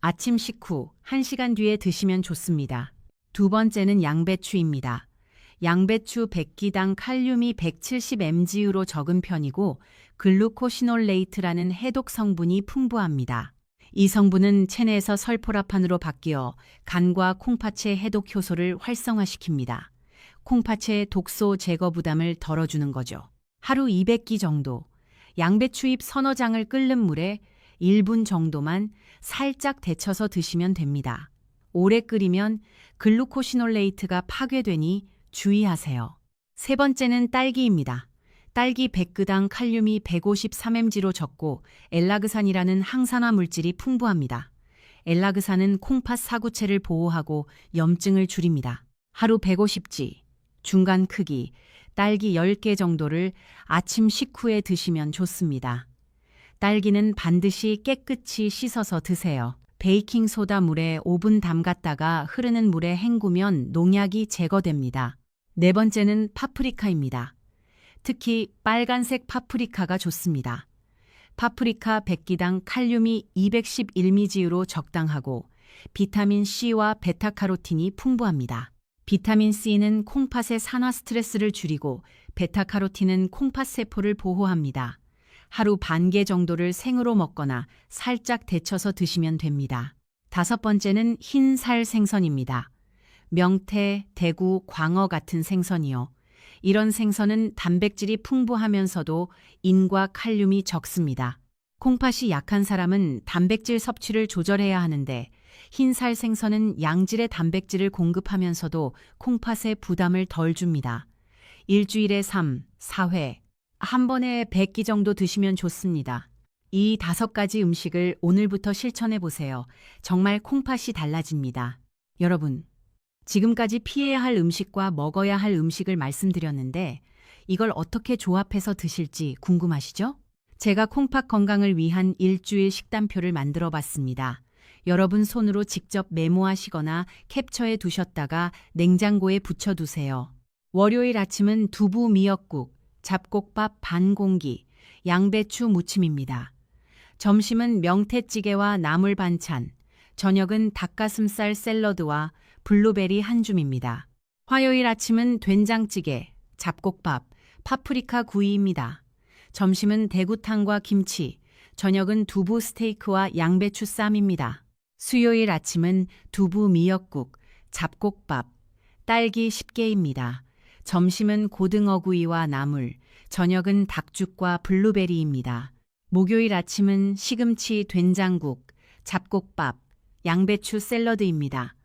S1: 아침 식후 1시간 뒤에 드시면 좋습니다. 두 번째는 양배추입니다. 양배추 100기당 칼륨이 170mg로 적은 편이고 글루코시놀레이트라는 해독 성분이 풍부합니다. 이 성분은 체내에서 설포라판으로 바뀌어 간과 콩팥의 해독 효소를 활성화시킵니다. 콩팥의 독소 제거 부담을 덜어주는 거죠. 하루 200기 정도, 양배추잎 서너 장을 끓는 물에 1분 정도만 살짝 데쳐서 드시면 됩니다. 오래 끓이면 글루코시놀레이트가 파괴되니 주의하세요. 세 번째는 딸기입니다. 딸기 100g당 칼륨이 153mg로 적고 엘라그산이라는 항산화 물질이 풍부합니다. 엘라그산은 콩팥 사구체를 보호하고 염증을 줄입니다. 하루 150지, 중간 크기, 딸기 10개 정도를 아침 식후에 드시면 좋습니다. 딸기는 반드시 깨끗이 씻어서 드세요. 베이킹소다 물에 5분 담갔다가 흐르는 물에 헹구면 농약이 제거됩니다. 네 번째는 파프리카입니다. 특히 빨간색 파프리카가 좋습니다. 파프리카 100기당 칼륨이 211mg로 적당하고 비타민 C와 베타카로틴이 풍부합니다. 비타민 C는 콩팥의 산화 스트레스를 줄이고 베타카로틴은 콩팥 세포를 보호합니다. 하루 반 개 정도를 생으로 먹거나 살짝 데쳐서 드시면 됩니다. 다섯 번째는 흰살 생선입니다. 명태, 대구, 광어 같은 생선이요. 이런 생선은 단백질이 풍부하면서도 인과 칼륨이 적습니다. 콩팥이 약한 사람은 단백질 섭취를 조절해야 하는데 흰살 생선은 양질의 단백질을 공급하면서도 콩팥에 부담을 덜 줍니다. 일주일에 3, 4회, 한 번에 100끼 정도 드시면 좋습니다. 이 5가지 음식을 오늘부터 실천해 보세요. 정말 콩팥이 달라집니다. 여러분, 지금까지 피해야 할 음식과 먹어야 할 음식을 말씀드렸는데 이걸 어떻게 조합해서 드실지 궁금하시죠? 제가 콩팥 건강을 위한 일주일 식단표를 만들어 봤습니다. 여러분 손으로 직접 메모하시거나 캡처해 두셨다가 냉장고에 붙여두세요. 월요일 아침은 두부 미역국, 잡곡밥 반 공기, 양배추 무침입니다. 점심은 명태찌개와 나물 반찬, 저녁은 닭가슴살 샐러드와 블루베리 한 줌입니다. 화요일 아침은 된장찌개, 잡곡밥, 파프리카 구이입니다. 점심은 대구탕과 김치, 저녁은 두부 스테이크와 양배추 쌈입니다. 수요일 아침은 두부 미역국, 잡곡밥, 딸기 10개입니다. 점심은 고등어 구이와 나물, 저녁은 닭죽과 블루베리입니다. 목요일 아침은 시금치 된장국, 잡곡밥, 양배추 샐러드입니다.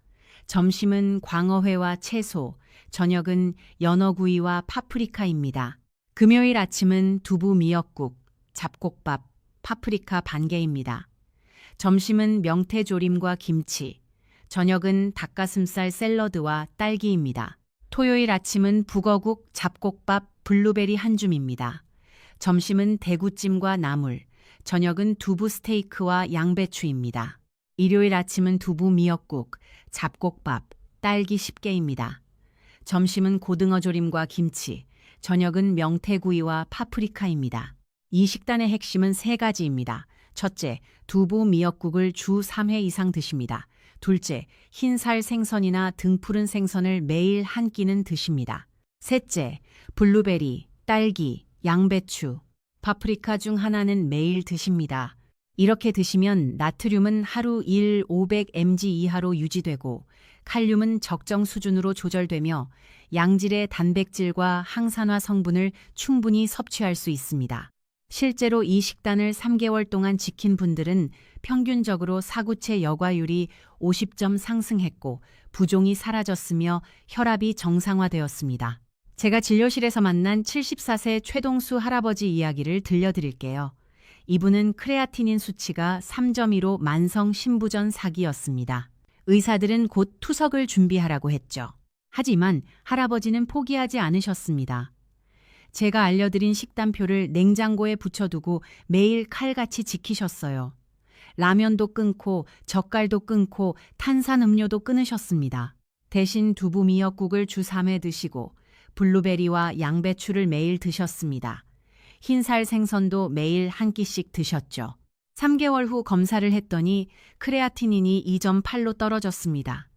S1: 점심은 광어회와 채소, 저녁은 연어구이와 파프리카입니다. 금요일 아침은 두부 미역국, 잡곡밥, 파프리카 반개입니다. 점심은 명태조림과 김치, 저녁은 닭가슴살 샐러드와 딸기입니다. 토요일 아침은 북어국, 잡곡밥, 블루베리 한 줌입니다. 점심은 대구찜과 나물, 저녁은 두부 스테이크와 양배추입니다. 일요일 아침은 두부 미역국, 잡곡밥, 딸기 10개입니다. 점심은 고등어 조림과 김치, 저녁은 명태구이와 파프리카입니다. 이 식단의 핵심은 3가지입니다. 첫째, 두부 미역국을 주 3회 이상 드십니다. 둘째, 흰살 생선이나 등푸른 생선을 매일 한 끼는 드십니다. 셋째, 블루베리, 딸기, 양배추, 파프리카 중 하나는 매일 드십니다. 이렇게 드시면 나트륨은 하루 500mg 이하로 유지되고 칼륨은 적정 수준으로 조절되며 양질의 단백질과 항산화 성분을 충분히 섭취할 수 있습니다. 실제로 이 식단을 3개월 동안 지킨 분들은 평균적으로 사구체 여과율이 50점 상승했고 부종이 사라졌으며 혈압이 정상화되었습니다. 제가 진료실에서 만난 74세 최동수 할아버지 이야기를 들려드릴게요. 이분은 크레아티닌 수치가 3.2로 만성 신부전 사기였습니다. 의사들은 곧 투석을 준비하라고 했죠. 하지만 할아버지는 포기하지 않으셨습니다. 제가 알려드린 식단표를 냉장고에 붙여두고 매일 칼같이 지키셨어요. 라면도 끊고 젓갈도 끊고 탄산음료도 끊으셨습니다. 대신 두부 미역국을 주 3회 드시고 블루베리와 양배추를 매일 드셨습니다. 흰살 생선도 매일 한 끼씩 드셨죠. 3개월 후 검사를 했더니 크레아티닌이 2.8로 떨어졌습니다.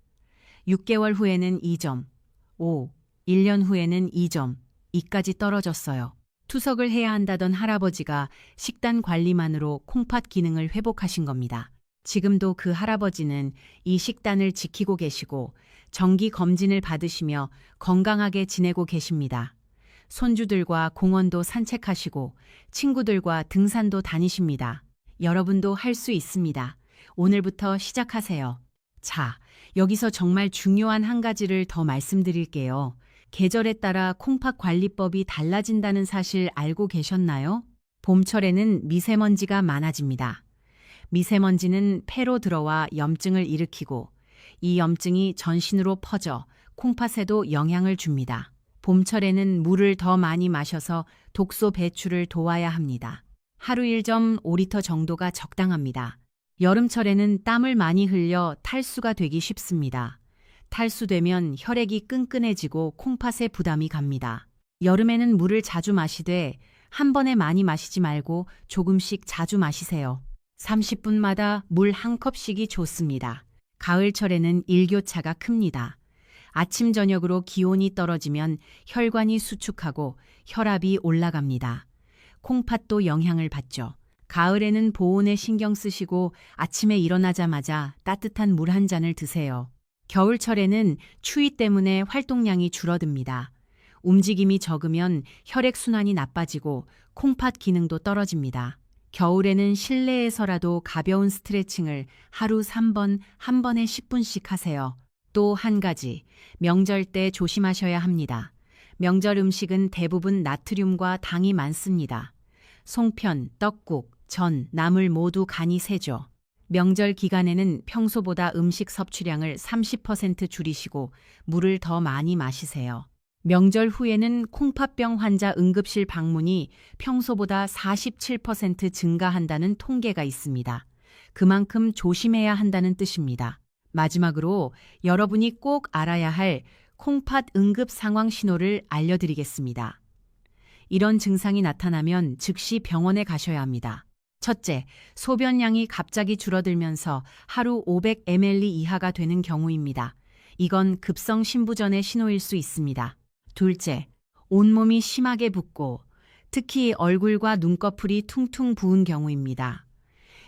S1: 6개월 후에는 2.5, 1년 후에는 2.2까지 떨어졌어요. 투석을 해야 한다던 할아버지가 식단 관리만으로 콩팥 기능을 회복하신 겁니다. 지금도 그 할아버지는 이 식단을 지키고 계시고 정기 검진을 받으시며 건강하게 지내고 계십니다. 손주들과 공원도 산책하시고 친구들과 등산도 다니십니다. 여러분도 할 수 있습니다. 오늘부터 시작하세요. 자, 여기서 정말 중요한 한 가지를 더 말씀드릴게요. 계절에 따라 콩팥 관리법이 달라진다는 사실 알고 계셨나요? 봄철에는 미세먼지가 많아집니다. 미세먼지는 폐로 들어와 염증을 일으키고 이 염증이 전신으로 퍼져 콩팥에도 영향을 줍니다. 봄철에는 물을 더 많이 마셔서 독소 배출을 도와야 합니다. 하루 1.5리터 정도가 적당합니다. 여름철에는 땀을 많이 흘려 탈수가 되기 쉽습니다. 탈수되면 혈액이 끈끈해지고 콩팥에 부담이 갑니다. 여름에는 물을 자주 마시되 한 번에 많이 마시지 말고 조금씩 자주 마시세요. 30분마다 물 한 컵씩이 좋습니다. 가을철에는 일교차가 큽니다. 아침 저녁으로 기온이 떨어지면 혈관이 수축하고 혈압이 올라갑니다. 콩팥도 영향을 받죠. 가을에는 보온에 신경 쓰시고 아침에 일어나자마자 따뜻한 물 한 잔을 드세요. 겨울철에는 추위 때문에 활동량이 줄어듭니다. 움직임이 적으면 혈액순환이 나빠지고 콩팥 기능도 떨어집니다. 겨울에는 실내에서라도 가벼운 스트레칭을 하루 3번, 한 번에 10분씩 하세요. 또 한 가지, 명절 때 조심하셔야 합니다. 명절 음식은 대부분 나트륨과 당이 많습니다. 송편, 떡국, 전, 나물 모두 간이 세죠. 명절 기간에는 평소보다 음식 섭취량을 30% 줄이시고 물을 더 많이 마시세요. 명절 후에는 콩팥병 환자 응급실 방문이 평소보다 47% 증가한다는 통계가 있습니다. 그만큼 조심해야 한다는 뜻입니다. 마지막으로 여러분이 꼭 알아야 할 콩팥 응급 상황 신호를 알려드리겠습니다. 이런 증상이 나타나면 즉시 병원에 가셔야 합니다. 첫째, 소변량이 갑자기 줄어들면서 하루 500ml 이하가 되는 경우입니다. 이건 급성 신부전의 신호일 수 있습니다. 둘째, 온몸이 심하게 붓고 특히 얼굴과 눈꺼풀이 퉁퉁 부은 경우입니다.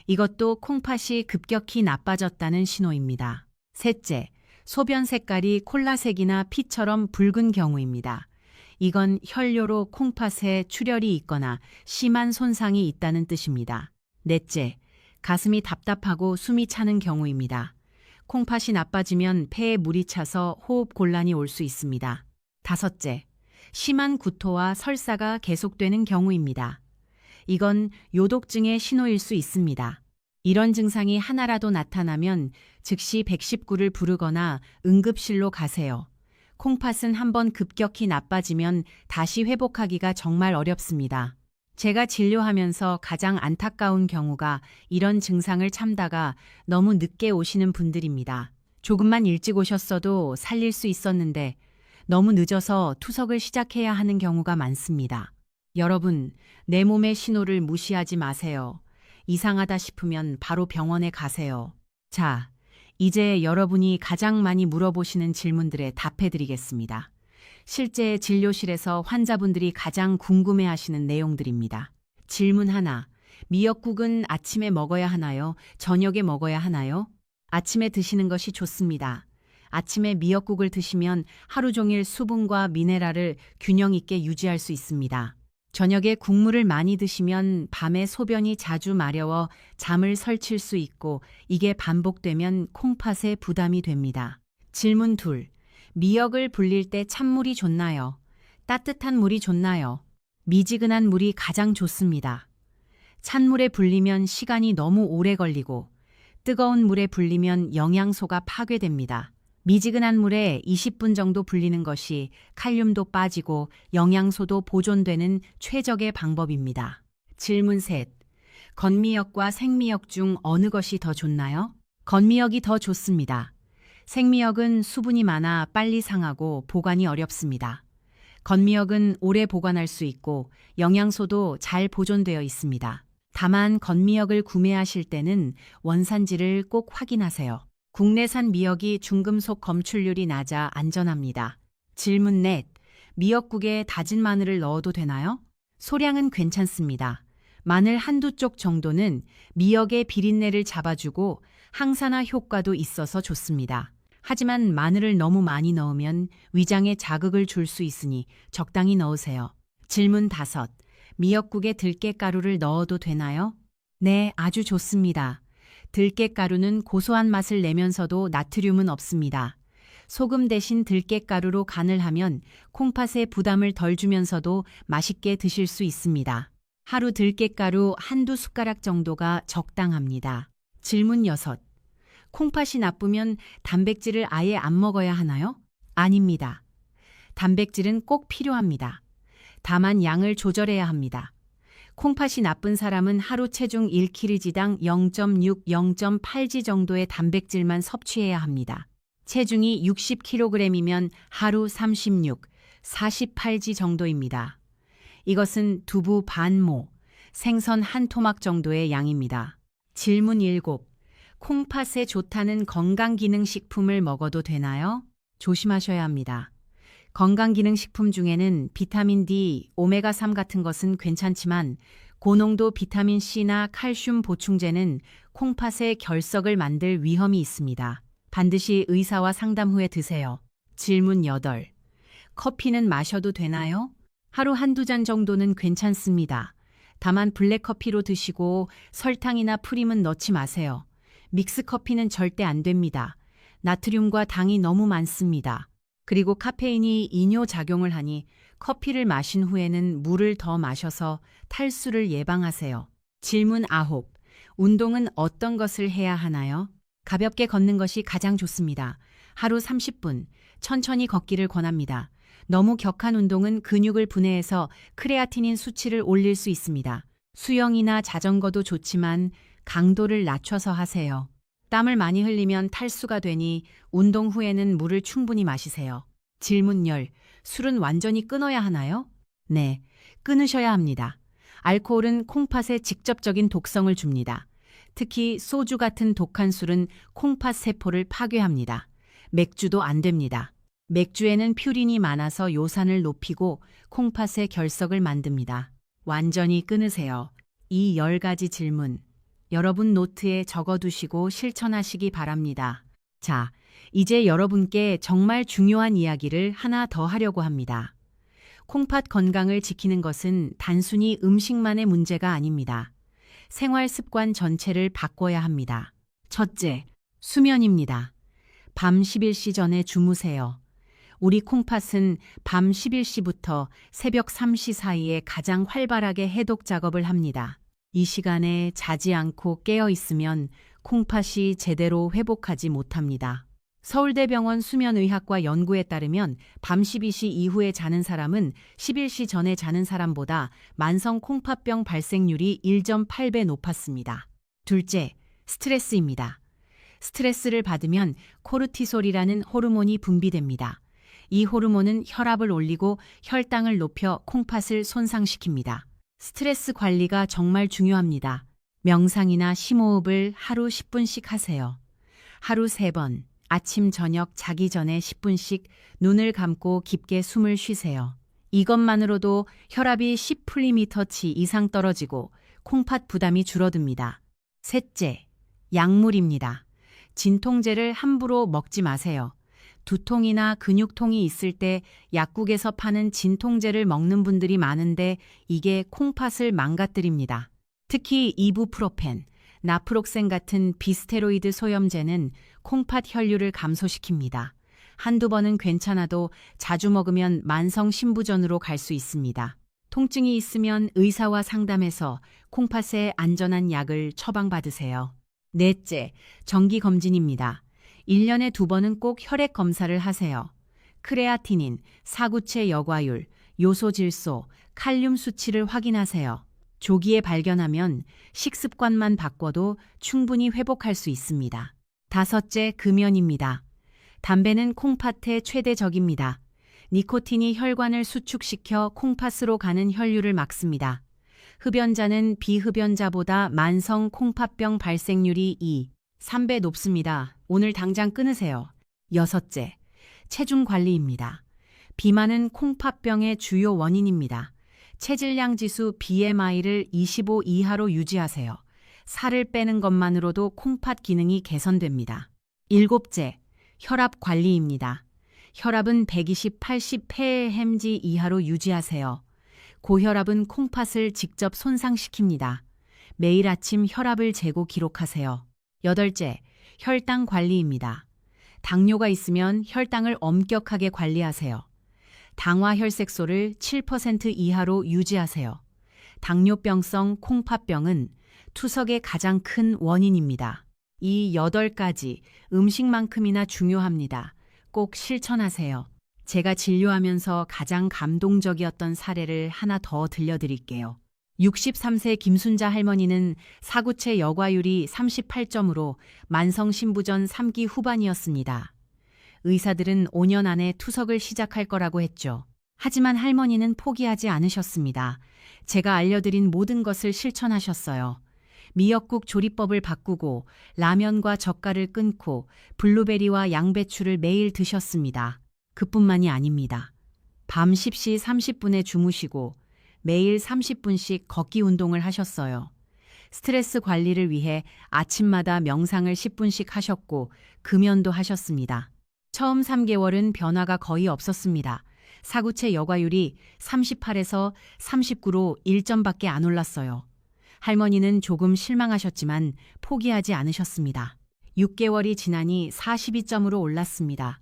S1: 이것도 콩팥이 급격히 나빠졌다는 신호입니다. 셋째, 소변 색깔이 콜라색이나 피처럼 붉은 경우입니다. 이건 혈뇨로 콩팥에 출혈이 있거나 심한 손상이 있다는 뜻입니다. 넷째, 가슴이 답답하고 숨이 차는 경우입니다. 콩팥이 나빠지면 폐에 물이 차서 호흡 곤란이 올 수 있습니다. 다섯째, 심한 구토와 설사가 계속되는 경우입니다. 이건 요독증의 신호일 수 있습니다. 이런 증상이 하나라도 나타나면 즉시 119를 부르거나 응급실로 가세요. 콩팥은 한번 급격히 나빠지면 다시 회복하기가 정말 어렵습니다. 제가 진료하면서 가장 안타까운 경우가 이런 증상을 참다가 너무 늦게 오시는 분들입니다. 조금만 일찍 오셨어도 살릴 수 있었는데 너무 늦어서 투석을 시작해야 하는 경우가 많습니다. 여러분, 내 몸의 신호를 무시하지 마세요. 이상하다 싶으면 바로 병원에 가세요. 자, 이제 여러분이 가장 많이 물어보시는 질문들에 답해드리겠습니다. 실제 진료실에서 환자분들이 가장 궁금해하시는 내용들입니다. 질문 하나, 미역국은 아침에 먹어야 하나요? 저녁에 먹어야 하나요? 아침에 드시는 것이 좋습니다. 아침에 미역국을 드시면 하루 종일 수분과 미네랄을 균형 있게 유지할 수 있습니다. 저녁에 국물을 많이 드시면 밤에 소변이 자주 마려워 잠을 설칠 수 있고 이게 반복되면 콩팥에 부담이 됩니다. 질문 둘, 미역을 불릴 때 찬물이 좋나요? 따뜻한 물이 좋나요? 미지근한 물이 가장 좋습니다. 찬물에 불리면 시간이 너무 오래 걸리고 뜨거운 물에 불리면 영양소가 파괴됩니다. 미지근한 물에 20분 정도 불리는 것이 칼륨도 빠지고 영양소도 보존되는 최적의 방법입니다. 질문 셋. 건미역과 생미역 중 어느 것이 더 좋나요? 건미역이 더 좋습니다. 생미역은 수분이 많아 빨리 상하고 보관이 어렵습니다. 건미역은 오래 보관할 수 있고 영양소도 잘 보존되어 있습니다. 다만 건미역을 구매하실 때는 원산지를 꼭 확인하세요. 국내산 미역이 중금속 검출률이 낮아 안전합니다. 질문 넷. 미역국에 다진 마늘을 넣어도 되나요? 소량은 괜찮습니다. 마늘 한두 쪽 정도는 미역의 비린내를 잡아주고 항산화 효과도 있어서 좋습니다. 하지만 마늘을 너무 많이 넣으면 위장에 자극을 줄 수 있으니 적당히 넣으세요. 질문 5. 미역국에 들깨가루를 넣어도 되나요? 네, 아주 좋습니다. 들깨가루는 고소한 맛을 내면서도 나트륨은 없습니다. 소금 대신 들깨가루로 간을 하면 콩팥에 부담을 덜 주면서도 맛있게 드실 수 있습니다. 하루 들깨가루 한두 숟가락 정도가 적당합니다. 질문 6. 콩팥이 나쁘면 단백질을 아예 안 먹어야 하나요? 아닙니다. 단백질은 꼭 필요합니다. 다만 양을 조절해야 합니다. 콩팥이 나쁜 사람은 하루 체중 1kg당 0.6, 0.8g 정도의 단백질만 섭취해야 합니다. 체중이 60kg이면 하루 36, 48g 정도입니다. 이것은 두부 반모, 생선 한 토막 정도의 양입니다. 질문 7. 콩팥에 좋다는 건강기능식품을 먹어도 되나요? 조심하셔야 합니다. 건강기능식품 중에는 비타민 D, 오메가3 같은 것은 괜찮지만 고농도 비타민 C나 칼슘 보충제는 콩팥의 결석을 만들 위험이 있습니다. 반드시 의사와 상담 후에 드세요. 질문 8. 커피는 마셔도 되나요? 하루 한두 잔 정도는 괜찮습니다. 다만 블랙커피로 드시고 설탕이나 프림은 넣지 마세요. 믹스커피는 절대 안 됩니다. 나트륨과 당이 너무 많습니다. 그리고 카페인이 이뇨작용을 하니 커피를 마신 후에는 물을 더 마셔서 탈수를 예방하세요. 질문 9. 운동은 어떤 것을 해야 하나요? 가볍게 걷는 것이 가장 좋습니다. 하루 30분, 천천히 걷기를 권합니다. 너무 격한 운동은 근육을 분해해서 크레아티닌 수치를 올릴 수 있습니다. 수영이나 자전거도 좋지만 강도를 낮춰서 하세요. 땀을 많이 흘리면 탈수가 되니 운동 후에는 물을 충분히 마시세요. 질문 10. 술은 완전히 끊어야 하나요? 네, 끊으셔야 합니다. 알코올은 콩팥에 직접적인 독성을 줍니다. 특히 소주 같은 독한 술은 콩팥 세포를 파괴합니다. 맥주도 안 됩니다. 맥주에는 퓨린이 많아서 요산을 높이고 콩팥의 결석을 만듭니다. 완전히 끊으세요. 이 10가지 질문, 여러분 노트에 적어두시고 실천하시기 바랍니다. 자, 이제 여러분께 정말 중요한 이야기를 하나 더 하려고 합니다. 콩팥 건강을 지키는 것은 단순히 음식만의 문제가 아닙니다. 생활 습관 전체를 바꿔야 합니다. 첫째, 수면입니다. 밤 11시 전에 주무세요. 우리 콩팥은 밤 11시부터 새벽 3시 사이에 가장 활발하게 해독 작업을 합니다. 이 시간에 자지 않고 깨어 있으면 콩팥이 제대로 회복하지 못합니다. 서울대병원 수면의학과 연구에 따르면 밤 12시 이후에 자는 사람은 11시 전에 자는 사람보다 만성 콩팥병 발생률이 1.8배 높았습니다. 둘째, 스트레스입니다. 스트레스를 받으면 코르티솔이라는 호르몬이 분비됩니다. 이 호르몬은 혈압을 올리고 혈당을 높여 콩팥을 손상시킵니다. 스트레스 관리가 정말 중요합니다. 명상이나 심호흡을 하루 10분씩 하세요. 하루 3번, 아침, 저녁, 자기 전에 10분씩 눈을 감고 깊게 숨을 쉬세요. 이것만으로도 혈압이 10mC 이상 떨어지고 콩팥 부담이 줄어듭니다. 셋째, 약물입니다. 진통제를 함부로 먹지 마세요. 두통이나 근육통이 있을 때 약국에서 파는 진통제를 먹는 분들이 많은데 이게 콩팥을 망가뜨립니다. 특히 이부프로펜, 나프록센 같은 비스테로이드 소염제는 콩팥 혈류를 감소시킵니다. 한두 번은 괜찮아도 자주 먹으면 만성 신부전으로 갈 수 있습니다. 통증이 있으면 의사와 상담해서 콩팥에 안전한 약을 처방받으세요. 넷째, 정기검진입니다. 1년에 2번은 꼭 혈액 검사를 하세요. 크레아티닌, 사구체 여과율, 요소질소, 칼륨 수치를 확인하세요. 조기에 발견하면 식습관만 바꿔도 충분히 회복할 수 있습니다. 다섯째, 금연입니다. 담배는 콩팥의 최대 적입니다. 니코틴이 혈관을 수축시켜 콩팥으로 가는 혈류를 막습니다. 흡연자는 비흡연자보다 만성 콩팥병 발생률이 3배 높습니다. 오늘 당장 끊으세요. 여섯째, 체중 관리입니다. 비만은 콩팥병의 주요 원인입니다. 체질량 지수 BMI를 25 이하로 유지하세요. 살을 빼는 것만으로도 콩팥 기능이 개선됩니다. 일곱째, 혈압 관리입니다. 혈압은 120/80 pHg 이하로 유지하세요. 고혈압은 콩팥을 직접 손상시킵니다. 매일 아침 혈압을 재고 기록하세요. 여덟째, 혈당 관리입니다. 당뇨가 있으면 혈당을 엄격하게 관리하세요. 당화혈색소를 7% 이하로 유지하세요. 당뇨병성 콩팥병은 투석의 가장 큰 원인입니다. 이 8가지 음식만큼이나 중요합니다. 꼭 실천하세요. 제가 진료하면서 가장 감동적이었던 사례를 하나 더 들려드릴게요. 63세 김순자 할머니는 사구체 여과율이 38점으로 만성 신부전 3기 후반이었습니다. 의사들은 5년 안에 투석을 시작할 거라고 했죠. 하지만 할머니는 포기하지 않으셨습니다. 제가 알려드린 모든 것을 실천하셨어요. 미역국 조리법을 바꾸고 라면과 젓갈을 끊고 블루베리와 양배추를 매일 드셨습니다. 그뿐만이 아닙니다. 밤 10시 30분에 주무시고 매일 30분씩 걷기 운동을 하셨어요. 스트레스 관리를 위해 아침마다 명상을 10분씩 하셨고 금연도 하셨습니다. 처음 3개월은 변화가 거의 없었습니다. 사구체 여과율이 38에서 39로 1점밖에 안 올랐어요. 할머니는 조금 실망하셨지만 포기하지 않으셨습니다. 6개월이 지나니 42점으로 올랐습니다.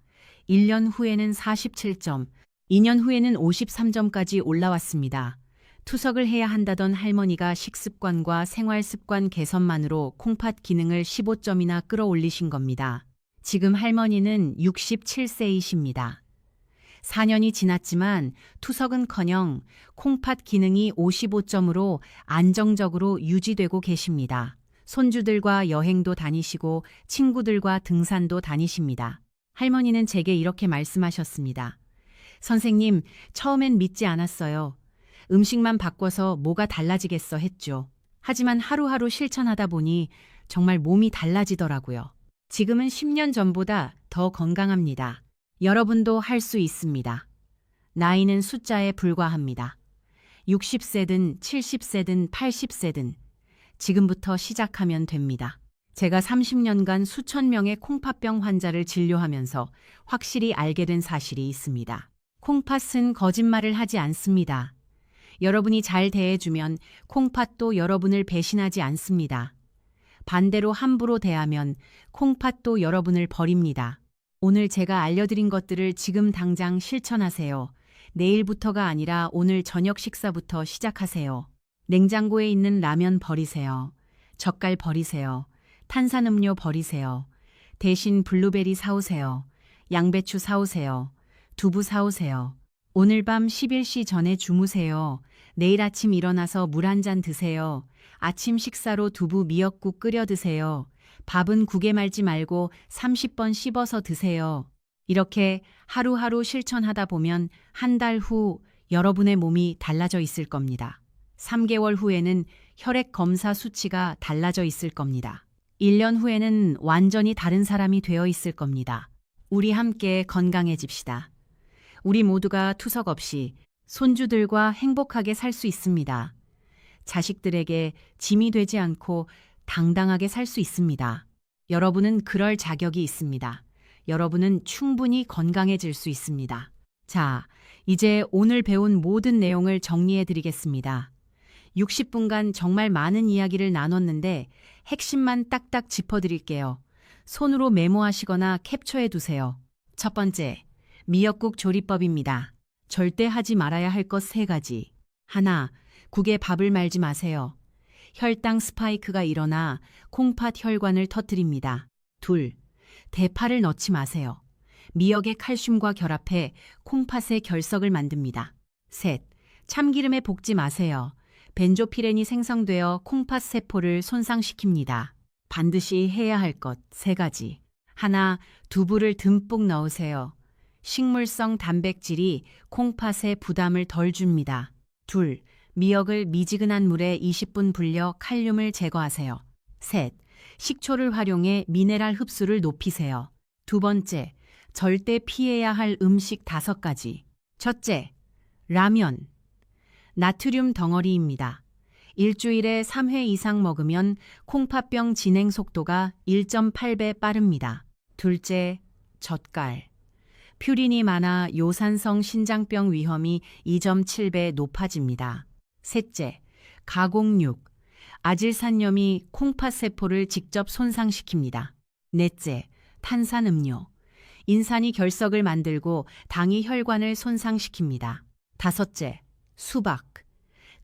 S1: 1년 후에는 47점, 2년 후에는 53점까지 올라왔습니다. 투석을 해야 한다던 할머니가 식습관과 생활습관 개선만으로 콩팥 기능을 15점이나 끌어올리신 겁니다. 지금 할머니는 67세이십니다. 4년이 지났지만 투석은커녕 콩팥 기능이 55점으로 안정적으로 유지되고 계십니다. 손주들과 여행도 다니시고 친구들과 등산도 다니십니다. 할머니는 제게 이렇게 말씀하셨습니다. 선생님, 처음엔 믿지 않았어요. 음식만 바꿔서 뭐가 달라지겠어 했죠. 하지만 하루하루 실천하다 보니 정말 몸이 달라지더라고요. 지금은 10년 전보다 더 건강합니다. 여러분도 할 수 있습니다. 나이는 숫자에 불과합니다. 60세든 70세든 80세든 지금부터 시작하면 됩니다. 제가 30년간 수천 명의 콩팥병 환자를 진료하면서 확실히 알게 된 사실이 있습니다. 콩팥은 거짓말을 하지 않습니다. 여러분이 잘 대해주면 콩팥도 여러분을 배신하지 않습니다. 반대로 함부로 대하면 콩팥도 여러분을 버립니다. 오늘 제가 알려드린 것들을 지금 당장 실천하세요. 내일부터가 아니라 오늘 저녁 식사부터 시작하세요. 냉장고에 있는 라면 버리세요. 젓갈 버리세요. 탄산음료 버리세요. 대신 블루베리 사오세요. 양배추 사오세요. 두부 사오세요. 오늘 밤 11시 전에 주무세요. 내일 아침 일어나서 물 한 잔 드세요. 아침 식사로 두부 미역국 끓여 드세요. 밥은 국에 말지 말고 30번 씹어서 드세요. 이렇게 하루하루 실천하다 보면 한 달 후 여러분의 몸이 달라져 있을 겁니다. 3개월 후에는 혈액 검사 수치가 달라져 있을 겁니다. 1년 후에는 완전히 다른 사람이 되어 있을 겁니다. 우리 함께 건강해집시다. 우리 모두가 투석 없이 손주들과 행복하게 살 수 있습니다. 자식들에게 짐이 되지 않고 당당하게 살 수 있습니다. 여러분은 그럴 자격이 있습니다. 여러분은 충분히 건강해질 수 있습니다. 자, 이제 오늘 배운 모든 내용을 정리해 드리겠습니다. 60분간 정말 많은 이야기를 나눴는데 핵심만 딱딱 짚어드릴게요. 손으로 메모하시거나 캡처해 두세요. 첫 번째, 미역국 조리법입니다. 절대 하지 말아야 할 것 3가지. 하나, 국에 밥을 말지 마세요. 혈당 스파이크가 일어나 콩팥 혈관을 터뜨립니다. 둘, 대파를 넣지 마세요. 미역의 칼슘과 결합해 콩팥의 결석을 만듭니다. 셋, 참기름에 볶지 마세요. 벤조피렌이 생성되어 콩팥 세포를 손상시킵니다. 반드시 해야 할 것 3가지. 하나, 두부를 듬뿍 넣으세요. 식물성 단백질이 콩팥에 부담을 덜 줍니다. 둘, 미역을 미지근한 물에 20분 불려 칼륨을 제거하세요. 셋, 식초를 활용해 미네랄 흡수를 높이세요. 두 번째, 절대 피해야 할 음식 5가지. 첫째, 라면. 나트륨 덩어리입니다. 일주일에 3회 이상 먹으면 콩팥병 진행 속도가 1.8배 빠릅니다. 둘째, 젓갈. 퓨린이 많아 요산성 신장병 위험이 2.7배 높아집니다. 셋째, 가공육. 아질산염이 콩팥 세포를 직접 손상시킵니다. 넷째, 탄산음료. 인산이 결석을 만들고 당이 혈관을 손상시킵니다. 다섯째, 수박.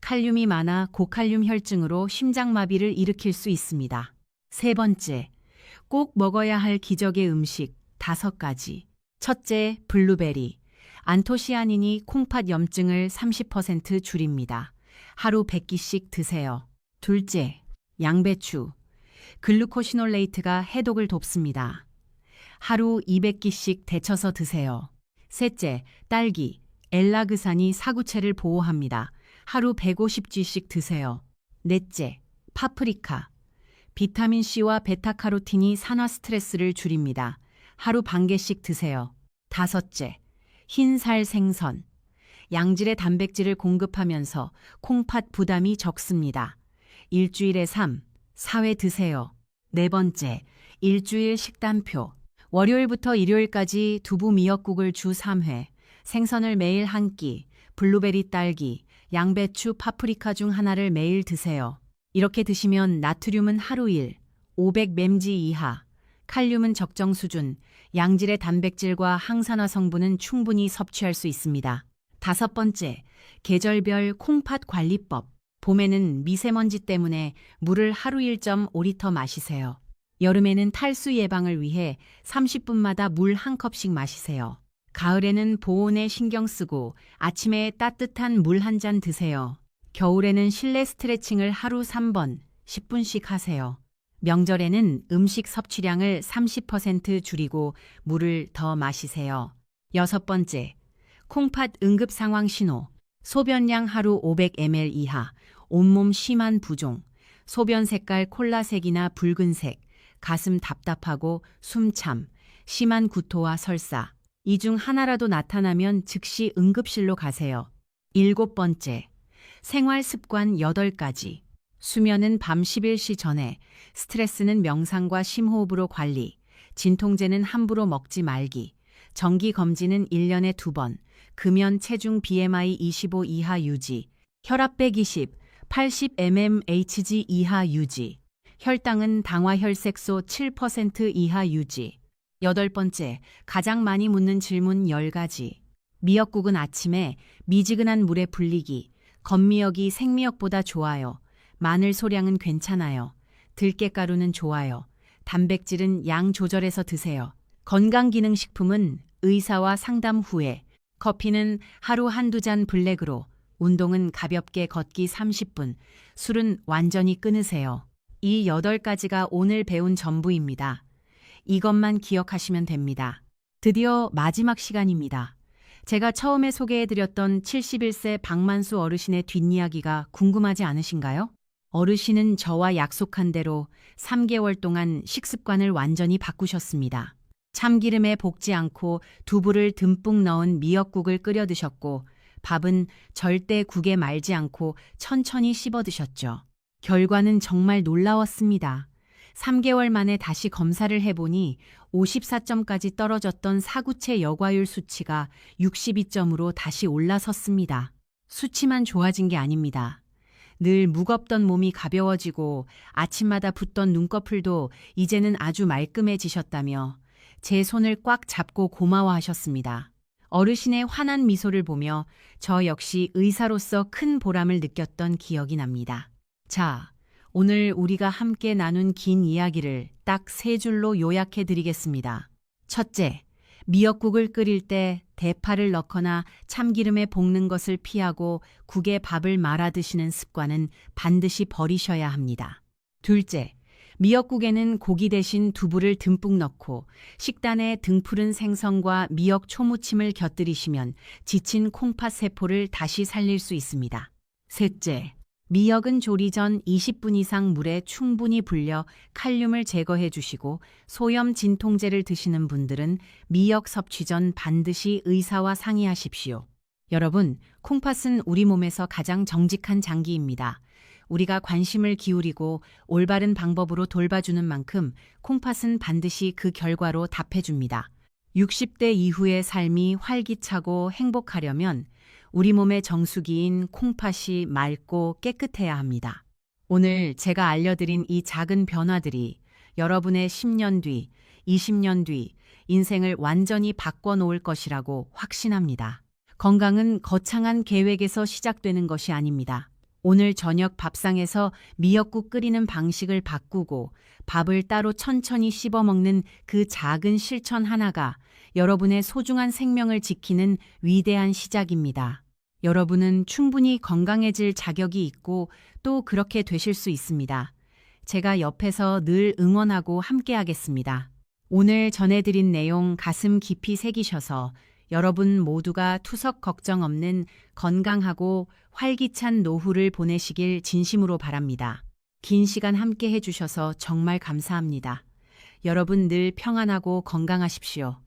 S1: 칼륨이 많아 고칼륨 혈증으로 심장마비를 일으킬 수 있습니다. 세 번째, 꼭 먹어야 할 기적의 음식 5가지. 첫째, 블루베리. 안토시아닌이 콩팥 염증을 30% 줄입니다. 하루 100끼씩 드세요. 둘째, 양배추. 글루코시놀레이트가 해독을 돕습니다. 하루 200끼씩 데쳐서 드세요. 셋째, 딸기. 엘라그산이 사구체를 보호합니다. 하루 150g씩 드세요. 넷째, 파프리카. 비타민C와 베타카로틴이 산화 스트레스를 줄입니다. 하루 반 개씩 드세요. 다섯째, 흰살 생선. 양질의 단백질을 공급하면서 콩팥 부담이 적습니다. 일주일에 3, 4회 드세요. 네 번째, 일주일 식단표. 월요일부터 일요일까지 두부 미역국을 주 3회, 생선을 매일 한 끼, 블루베리 딸기, 양배추, 파프리카 중 하나를 매일 드세요. 이렇게 드시면 나트륨은 하루 1, 500mg 이하, 칼륨은 적정 수준, 양질의 단백질과 항산화 성분은 충분히 섭취할 수 있습니다. 다섯 번째, 계절별 콩팥 관리법. 봄에는 미세먼지 때문에 물을 하루 1.5리터 마시세요. 여름에는 탈수 예방을 위해 30분마다 물 한 컵씩 마시세요. 가을에는 보온에 신경 쓰고 아침에 따뜻한 물 한 잔 드세요. 겨울에는 실내 스트레칭을 하루 3번, 10분씩 하세요. 명절에는 음식 섭취량을 30% 줄이고 물을 더 마시세요. 여섯 번째, 콩팥 응급 상황 신호. 소변량 하루 500ml 이하, 온몸 심한 부종, 소변 색깔 콜라색이나 붉은색, 가슴 답답하고 숨참, 심한 구토와 설사. 이 중 하나라도 나타나면 즉시 응급실로 가세요. 일곱 번째, 생활 습관 8가지. 수면은 밤 11시 전에, 스트레스는 명상과 심호흡으로 관리, 진통제는 함부로 먹지 말기, 정기 검진은 1년에 2번, 금연 체중 BMI 25 이하 유지, 혈압 120, 80 mmHg 이하 유지, 혈당은 당화혈색소 7% 이하 유지. 여덟 번째, 가장 많이 묻는 질문 10가지. 미역국은 아침에 미지근한 물에 불리기, 겉미역이 생미역보다 좋아요. 마늘 소량은 괜찮아요. 들깨가루는 좋아요. 단백질은 양 조절해서 드세요. 건강기능식품은 의사와 상담 후에, 커피는 하루 한두 잔 블랙으로, 운동은 가볍게 걷기 30분, 술은 완전히 끊으세요. 이 8가지가 오늘 배운 전부입니다. 이것만 기억하시면 됩니다. 드디어 마지막 시간입니다. 제가 처음에 소개해드렸던 71세 박만수 어르신의 뒷이야기가 궁금하지 않으신가요? 어르신은 저와 약속한 대로 3개월 동안 식습관을 완전히 바꾸셨습니다. 참기름에 볶지 않고 두부를 듬뿍 넣은 미역국을 끓여 드셨고, 밥은 절대 국에 말지 않고 천천히 씹어 드셨죠. 결과는 정말 놀라웠습니다. 3개월 만에 다시 검사를 해보니 54점까지 떨어졌던 사구체 여과율 수치가 62점으로 다시 올라섰습니다. 수치만 좋아진 게 아닙니다. 늘 무겁던 몸이 가벼워지고 아침마다 붓던 눈꺼풀도 이제는 아주 말끔해지셨다며 제 손을 꽉 잡고 고마워하셨습니다. 어르신의 환한 미소를 보며 저 역시 의사로서 큰 보람을 느꼈던 기억이 납니다. 자, 오늘 우리가 함께 나눈 긴 이야기를 딱 3줄로 요약해 드리겠습니다. 첫째, 미역국을 끓일 때 대파를 넣거나 참기름에 볶는 것을 피하고 국에 밥을 말아 드시는 습관은 반드시 버리셔야 합니다. 둘째, 미역국에는 고기 대신 두부를 듬뿍 넣고 식단에 등푸른 생선과 미역 초무침을 곁들이시면 지친 콩팥 세포를 다시 살릴 수 있습니다. 셋째, 미역은 조리 전 20분 이상 물에 충분히 불려 칼륨을 제거해 주시고 소염 진통제를 드시는 분들은 미역 섭취 전 반드시 의사와 상의하십시오. 여러분, 콩팥은 우리 몸에서 가장 정직한 장기입니다. 우리가 관심을 기울이고 올바른 방법으로 돌봐주는 만큼 콩팥은 반드시 그 결과로 답해줍니다. 60대 이후의 삶이 활기차고 행복하려면 우리 몸의 정수기인 콩팥이 맑고 깨끗해야 합니다. 오늘 제가 알려드린 이 작은 변화들이 여러분의 10년 뒤, 20년 뒤 인생을 완전히 바꿔놓을 것이라고 확신합니다. 건강은 거창한 계획에서 시작되는 것이 아닙니다. 오늘 저녁 밥상에서 미역국 끓이는 방식을 바꾸고 밥을 따로 천천히 씹어 먹는 그 작은 실천 하나가 여러분의 소중한 생명을 지키는 위대한 시작입니다. 여러분은 충분히 건강해질 자격이 있고 또 그렇게 되실 수 있습니다. 제가 옆에서 늘 응원하고 함께하겠습니다. 오늘 전해드린 내용 가슴 깊이 새기셔서 여러분 모두가 투석 걱정 없는 건강하고 활기찬 노후를 보내시길 진심으로 바랍니다. 긴 시간 함께 해주셔서 정말 감사합니다. 여러분 늘 평안하고 건강하십시오.